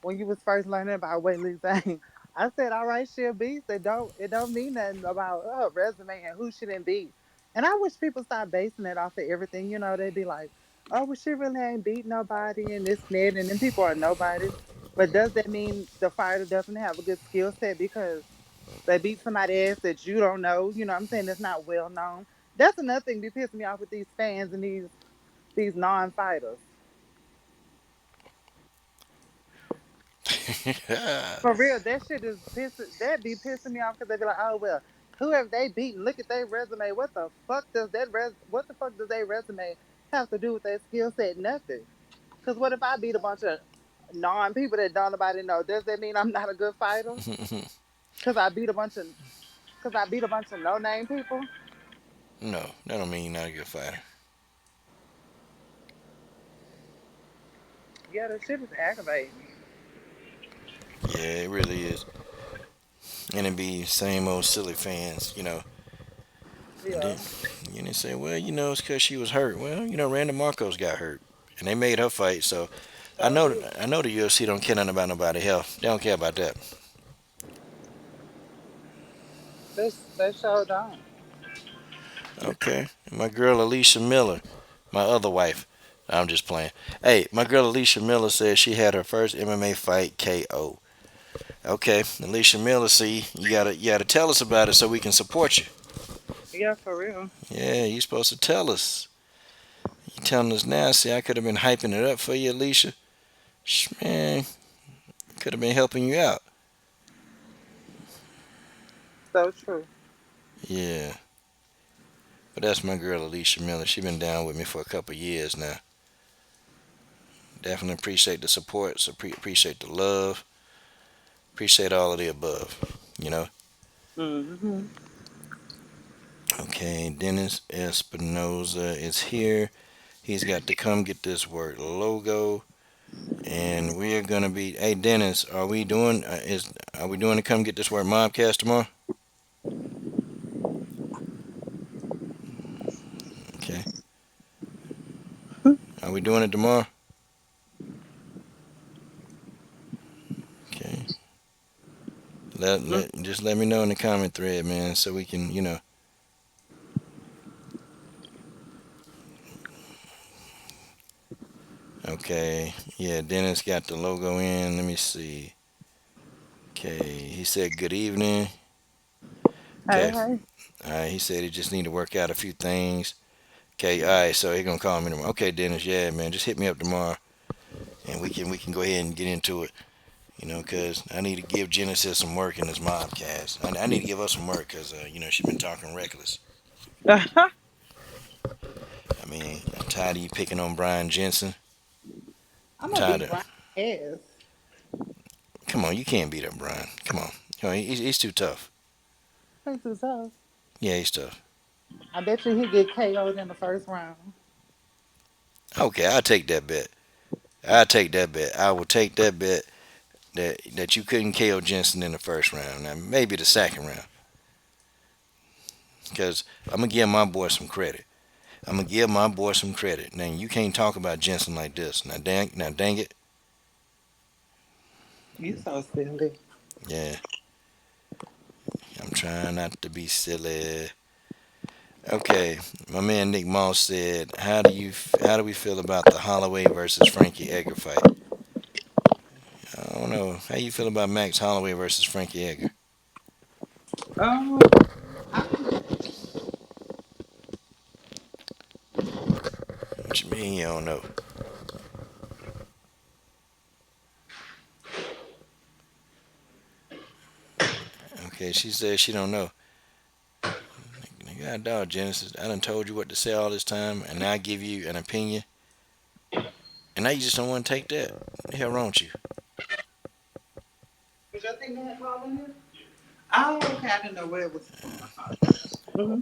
Speaker 3: when you was first learning about weightlifting thing. I said, "All right, she'll beat. It don't mean nothing about her resume and who she didn't beat." And I wish people stop basing it off of everything. They'd be like, "Oh, well, she really ain't beat nobody and this and that," and then people are nobodies. But does that mean the fighter doesn't have a good skill set because they beat somebody else that you don't know? What I'm saying, that's not well known. That's another thing that pisses me off with these fans and these non-fighters. For real, that shit is pissing. That be pissing me off because they be like, "Oh well, who have they beaten? Look at their resume. What the fuck does their resume have to do with their skill set? Nothing. Because what if I beat a bunch of non people that don't nobody know? Does that mean I'm not a good fighter? Because I beat a bunch of no name people.
Speaker 1: no, that don't mean you're not a good fighter.
Speaker 3: Yeah, that shit is aggravating.
Speaker 1: Yeah, it really is. And it be same old silly fans, And
Speaker 3: Yeah,
Speaker 1: then say, well, it's because she was hurt. Well, Randa Marcos got hurt, and they made her fight. So
Speaker 3: so did.
Speaker 1: I know the UFC don't care nothing about nobody health. They don't care about that.
Speaker 3: They sure don't.
Speaker 1: Okay, my girl Alicia Miller, my other wife. I'm just playing. Hey, my girl Alicia Miller said she had her first MMA fight KO. Okay, Alicia Miller, see, you gotta tell us about it so we can support you.
Speaker 3: Yeah, for real.
Speaker 1: Yeah, you supposed to tell us. You telling us now? See, I could have been hyping it up for you, Alicia. Man, could have been helping you out.
Speaker 3: So true.
Speaker 1: Yeah, but that's my girl Alicia Miller. She been down with me for a couple years now. Definitely appreciate the support. Appreciate the love. Appreciate all of the above. You know.
Speaker 3: Hmm.
Speaker 1: Okay, Dennis Espinoza is here. He's got to come get this word logo, and we are gonna be. Hey, Dennis, are we doing to come get this word mobcast tomorrow? Okay, are we doing it tomorrow? Okay, just let me know in the comment thread, man, so we can Okay, yeah, Dennis got the logo in. Let me see. Okay, he said good evening.
Speaker 3: Hey,
Speaker 1: Okay,
Speaker 3: hey.
Speaker 1: all right, he said he just need to work out a few things. Okay, all right, so he gonna call me tomorrow. Okay, Dennis, yeah, man, just hit me up tomorrow, and we can go ahead and get into it. Cause I need to give Genesis some work in this mobcast. I need to give her some work, cause she's been talking reckless. I mean, I'm tired of you picking on Brian Jensen.
Speaker 3: I'm
Speaker 1: I'm
Speaker 3: gonna
Speaker 1: tired
Speaker 3: beat
Speaker 1: of.
Speaker 3: Brian ass.
Speaker 1: Come on, you can't beat up Brian. Come on, he's too tough.
Speaker 3: Face his tough.
Speaker 1: Yeah, he's tough.
Speaker 3: I bet you he get KO'd in the first round.
Speaker 1: Okay, I'll take that bet. I'll take that bet. I will take that bet that you couldn't KO Jensen in the first round. Now maybe the second round, because I'm gonna give my boy some credit. I'm gonna give my boy some credit. Now you can't talk about Jensen like this. Now dang it.
Speaker 3: You so silly.
Speaker 1: Yeah, I'm trying not to be silly. Okay, my man Nick Moss said, how do we feel about the Holloway versus Frankie Edgar fight? I don't know. How you feel about Max Holloway versus Frankie Edgar?
Speaker 3: Um, I,
Speaker 1: What you mean you don't know? Okay, she said she don't know. God dog, Genesis. I done told you what to say all this time, and now I give you an opinion, and now you just don't want to take that. What the hell wrong with you?
Speaker 3: was your thing that call in here? Oh, okay. I didn't know where it was. Hmm.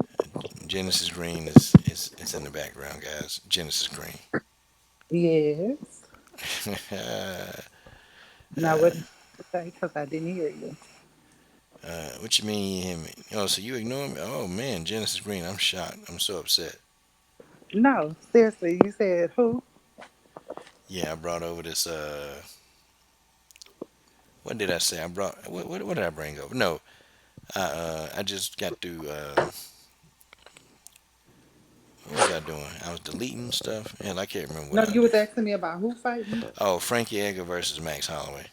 Speaker 1: Genesis Green is it's in the background, guys. Genesis Green.
Speaker 3: Yes.
Speaker 1: uh,
Speaker 3: Now what did you say? Because I didn't hear you.
Speaker 1: what you mean you hear me? Oh, so you ignore me? Oh man, Genesis Green. I'm shocked. I'm so upset.
Speaker 3: No, seriously. You said who?
Speaker 1: Yeah, I brought over this. What did I say? I brought. What did I bring over? No, I just got to. What was I doing? I was deleting stuff. Hell, I can't remember what
Speaker 3: No,
Speaker 1: I
Speaker 3: you
Speaker 1: did.
Speaker 3: was asking me about who fighting.
Speaker 1: Oh, Frankie Edgar versus Max Holloway.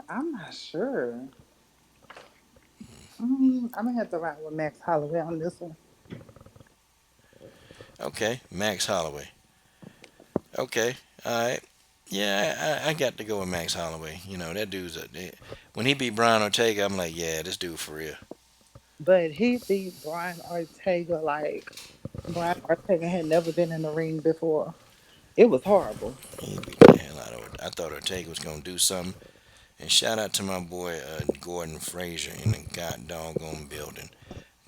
Speaker 3: I'm not sure. I'm gonna have to ride with Max Holloway on this one.
Speaker 1: Okay, Max Holloway. Okay, all right. Yeah, I got to go with Max Holloway. You know that dude's when he beat Brian Ortega, I'm like, yeah, this dude for real.
Speaker 3: But he beat Brian Ortega like Brian Ortega had never been in the ring before. It was horrible.
Speaker 1: He beat the hell out of it. I thought Ortega was gonna do something. And shout out to my boy Gordon Frazier in the god doggone building.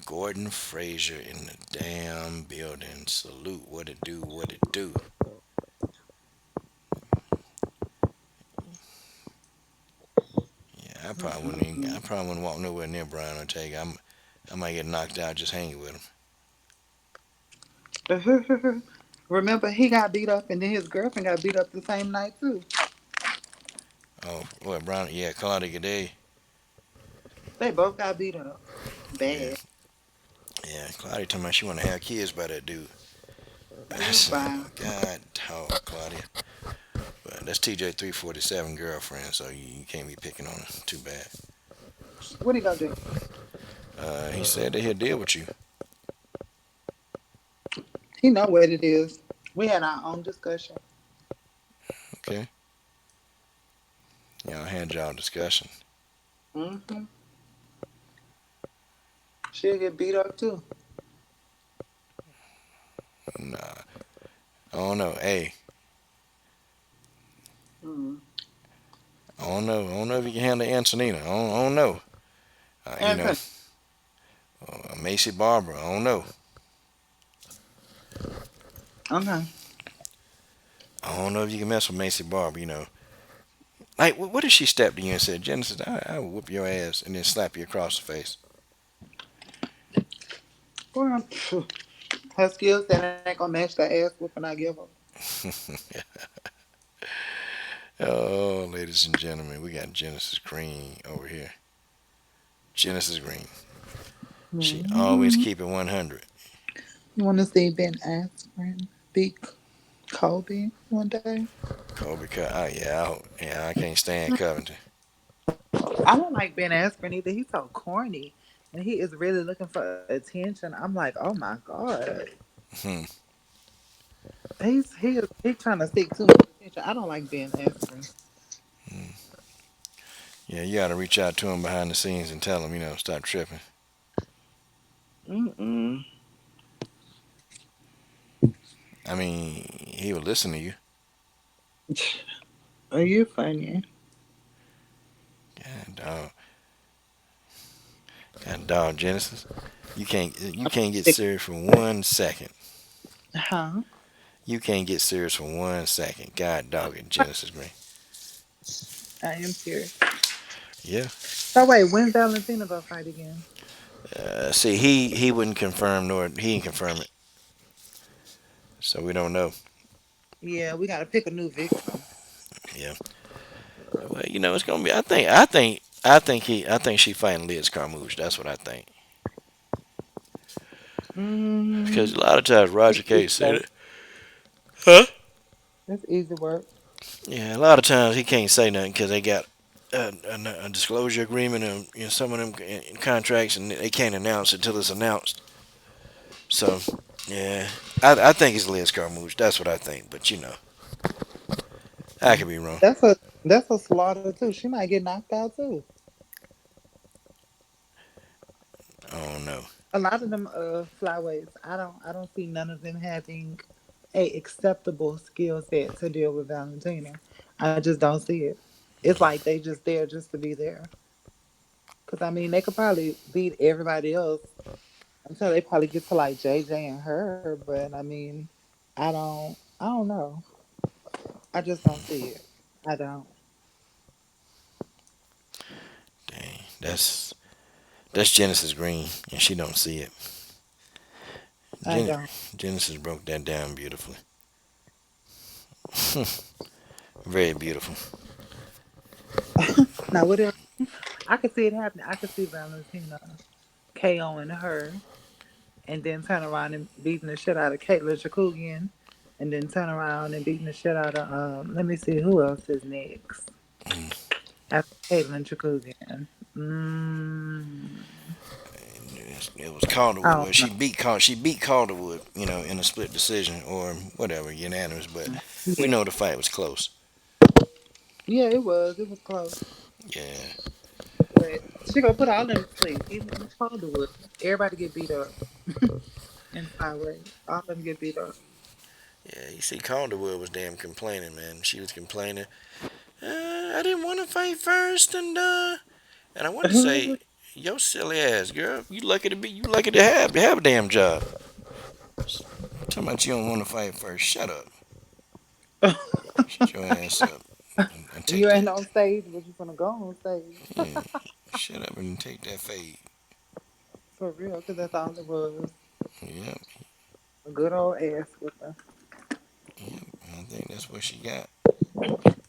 Speaker 1: Gordon Frazier in the damn building. Salute. What it do? What it do? Yeah, I probably wouldn't walk nowhere near Brian Ortega. I might get knocked out just hanging with him.
Speaker 3: Remember, he got beat up, and then his girlfriend got beat up the same night too.
Speaker 1: Oh, what Brian? Yeah, Claudia Gade.
Speaker 3: They both got beat up
Speaker 1: Yeah,
Speaker 3: bad.
Speaker 1: yeah. Claudia told me she want to have kids by that dude. I
Speaker 3: Ooh,
Speaker 1: said,
Speaker 3: bye.
Speaker 1: God, dog, Claudia. But that's TJ 347 girlfriend, so you can't be picking on her too bad.
Speaker 3: What he gonna do?
Speaker 1: He said that he'll deal with you.
Speaker 3: He know what it is. We had our own discussion.
Speaker 1: Okay, y'all had y'all discussion.
Speaker 3: Hmm. She'll get beat up too.
Speaker 1: Nah, I don't know. Hey,
Speaker 3: Mm.
Speaker 1: I don't know. I don't know if you can handle Antonina. I don't know. You know,
Speaker 3: Anthony,
Speaker 1: Macy Barber. I don't know.
Speaker 3: okay.
Speaker 1: I don't know if you can mess with Macy Barber. You know, like what if she stepped to you and said, "Genesis, I will whoop your ass," and then slap you across the face?
Speaker 3: Well, her skills that ain't gonna match the ass whooping I give her.
Speaker 1: Oh, ladies and gentlemen, we got Genesis Green over here. Genesis Green. She always
Speaker 3: Hmm.
Speaker 1: keep it 100.
Speaker 3: You want to see Ben Askren beat Kobe one day?
Speaker 1: Kobe Cut. Oh yeah, I can't stand Covington.
Speaker 3: I don't like Ben Askren either. He's so corny, and he is really looking for attention. I'm like, oh my god,
Speaker 1: Hmm.
Speaker 3: he's trying to seek too much attention. I don't like Ben Askren.
Speaker 1: Yeah, you got to reach out to him behind the scenes and tell him, stop tripping.
Speaker 3: Mm-mm.
Speaker 1: I mean, he will listen to you.
Speaker 3: Are you funny?
Speaker 1: God dog, God dog, Genesis. You can't get serious for 1 second.
Speaker 3: Huh?
Speaker 1: You can't get serious for 1 second. God dog it, Genesis Green.
Speaker 3: I am serious.
Speaker 1: Yeah.
Speaker 3: So wait, when Valentina gonna fight again?
Speaker 1: See, he wouldn't confirm nor he didn't confirm it, so we don't know.
Speaker 3: Yeah, we gotta pick a new victim.
Speaker 1: Yeah. Well, it's gonna be. I think she fighting Liz Carmouche. That's what I think. Because
Speaker 3: Mm,
Speaker 1: a lot of times Roger
Speaker 3: it's easy
Speaker 1: K said
Speaker 3: work.
Speaker 1: it. Huh?
Speaker 3: It's easy work.
Speaker 1: Yeah, a lot of times he can't say nothing because they got a disclosure agreement and some of them contracts, and they can't announce it until it's announced. So, yeah, I think it's Liz Carmouche. That's what I think. But I could be wrong.
Speaker 3: That's a slaughter too. She might get knocked out too.
Speaker 1: I don't know.
Speaker 3: A lot of them flyweights, I don't see none of them having a acceptable skill set to deal with Valentina. I just don't see it. It's like they just there just to be there. Cause I mean, they could probably beat everybody else until they probably get to like JJ and her. But I mean, I don't know. I just don't see it. I don't.
Speaker 1: Dang, that's Genesis Green, and she don't see it.
Speaker 3: I
Speaker 1: Gen-
Speaker 3: don't.
Speaker 1: Genesis broke that down beautifully. Very beautiful.
Speaker 3: Now what else? I could see it happening. I could see Valentina KOing her, and then turn around and beating the shit out of Caitlyn Jakugian, and then turn around and beating the shit out of Let me see who else is next after Caitlyn Jakugian.
Speaker 1: It was
Speaker 3: I
Speaker 1: Calderwood. Well,
Speaker 3: don't
Speaker 1: she beat Calderwood, in a split decision or whatever, unanimous. But
Speaker 3: know.
Speaker 1: we
Speaker 3: Yeah,
Speaker 1: know the fight was close.
Speaker 3: yeah, it was. It was close,
Speaker 1: Yeah,
Speaker 3: but she gonna put all them to sleep. Even Calderwood, everybody get beat up in Cyborg. All of them get beat up.
Speaker 1: yeah. You see, Calderwood was damn complaining, man. She was complaining. I didn't want to fight first, and I want to say, yo, silly ass girl, you lucky to have a damn job. Talking about you don't want to fight first. Shut up. Shut your ass up and take
Speaker 3: You
Speaker 1: that.
Speaker 3: ain't on stage, but you gonna go on stage
Speaker 1: Yeah, shut up and take that fade.
Speaker 3: for real, because that's all it was.
Speaker 1: Yep,
Speaker 3: A good old ass whooping.
Speaker 1: yep. I think that's what she got.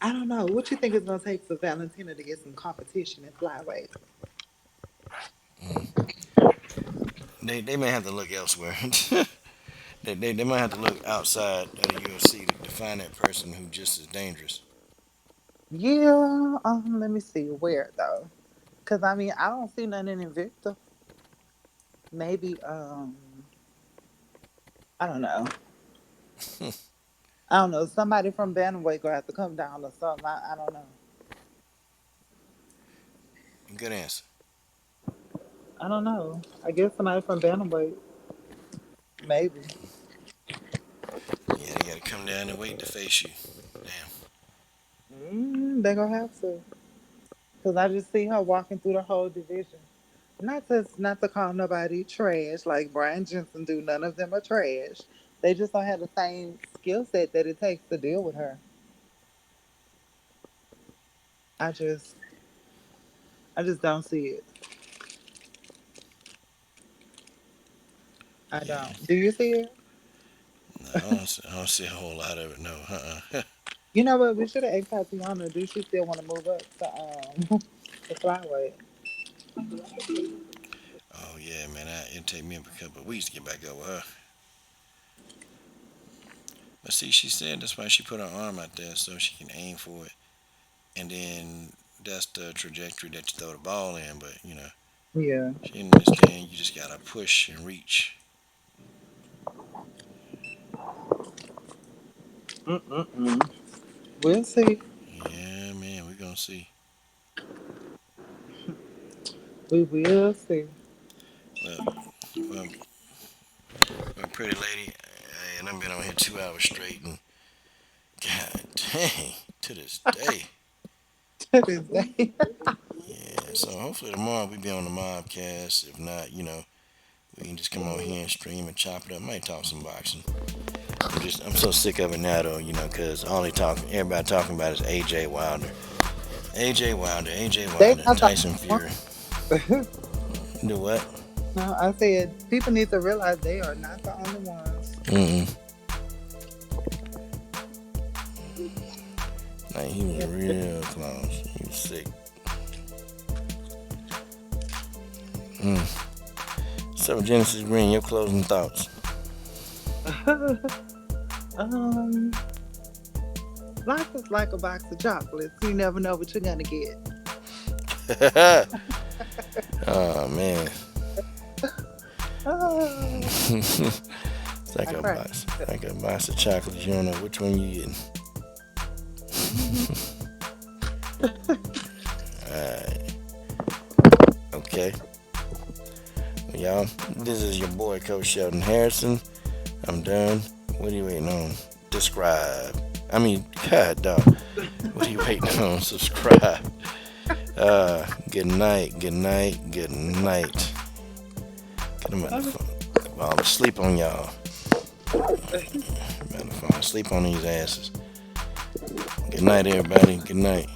Speaker 3: I don't know. What you think it's gonna take for Valentina to get some competition in flyweight?
Speaker 1: They may have to look elsewhere. They might have to look outside of the UFC to find that person who just as dangerous.
Speaker 3: Yeah. Let me see where though, because I mean I don't see nothing in Invicta. Maybe I don't know. I don't know. Somebody from Bantamweight gonna have to come down or something. I don't know.
Speaker 1: Good answer.
Speaker 3: I don't know. I guess somebody from Bantamweight. Maybe.
Speaker 1: Yeah, they gotta come down and wait to face you. Damn.
Speaker 3: They gonna have to. Cause I just see her walking through the whole division. Not to call nobody trash like Brian Jensen do. None of them are trash. They just don't have the same skill set that it takes to deal with her. I just I just don't see it. I
Speaker 1: Yeah.
Speaker 3: don't. Do you see it?
Speaker 1: No, I don't see a whole lot of it. No.
Speaker 3: You know what? We should have asked Tatiana. Do she still want to move up to the flyweight?
Speaker 1: Oh yeah, man. It'd take me a couple of weeks to get back up with her. But see, she said that's why she put her arm out there so she can aim for it, and then that's the trajectory that you throw the ball in. But
Speaker 3: Yeah.
Speaker 1: she didn't understand. You just gotta push and reach.
Speaker 3: Mm-mm-mm. We'll see.
Speaker 1: Yeah, man. We're gonna see.
Speaker 3: We will see.
Speaker 1: Well, well, pretty lady, and I've been on here 2 hours straight, and God dang, to this day.
Speaker 3: To this day.
Speaker 1: Yeah, so hopefully tomorrow we be on the mobcast. If not, we can just come on here and stream and chop it up. Might talk some boxing. I'm so sick of it now though, because everybody talking about is AJ Wilder. AJ Wilder, AJ
Speaker 3: They
Speaker 1: Wilder,
Speaker 3: not the
Speaker 1: Tyson
Speaker 3: only
Speaker 1: Fury.
Speaker 3: ones.
Speaker 1: Do what?
Speaker 3: No, I said people need to realize they are not the only ones.
Speaker 1: Mm-mm. Like he was real close. He was sick. So Genesis Green, your closing thoughts.
Speaker 3: um, Life is like a box of chocolates. You never know what you're gonna get.
Speaker 1: Oh man.
Speaker 3: Oh,
Speaker 1: It's
Speaker 3: I cried.
Speaker 1: like a box of chocolates. You don't know which one you getting. Alright. Okay. Well, y'all, this is your boy Coach Sheldon Harrison. I'm done. What are you waiting on? Describe. I mean, God, dog. What are you waiting on? Subscribe. Good night, good night, good night. Get them at the phone. Fall asleep on y'all. Better fall asleep on these asses. Good night, everybody. Good night.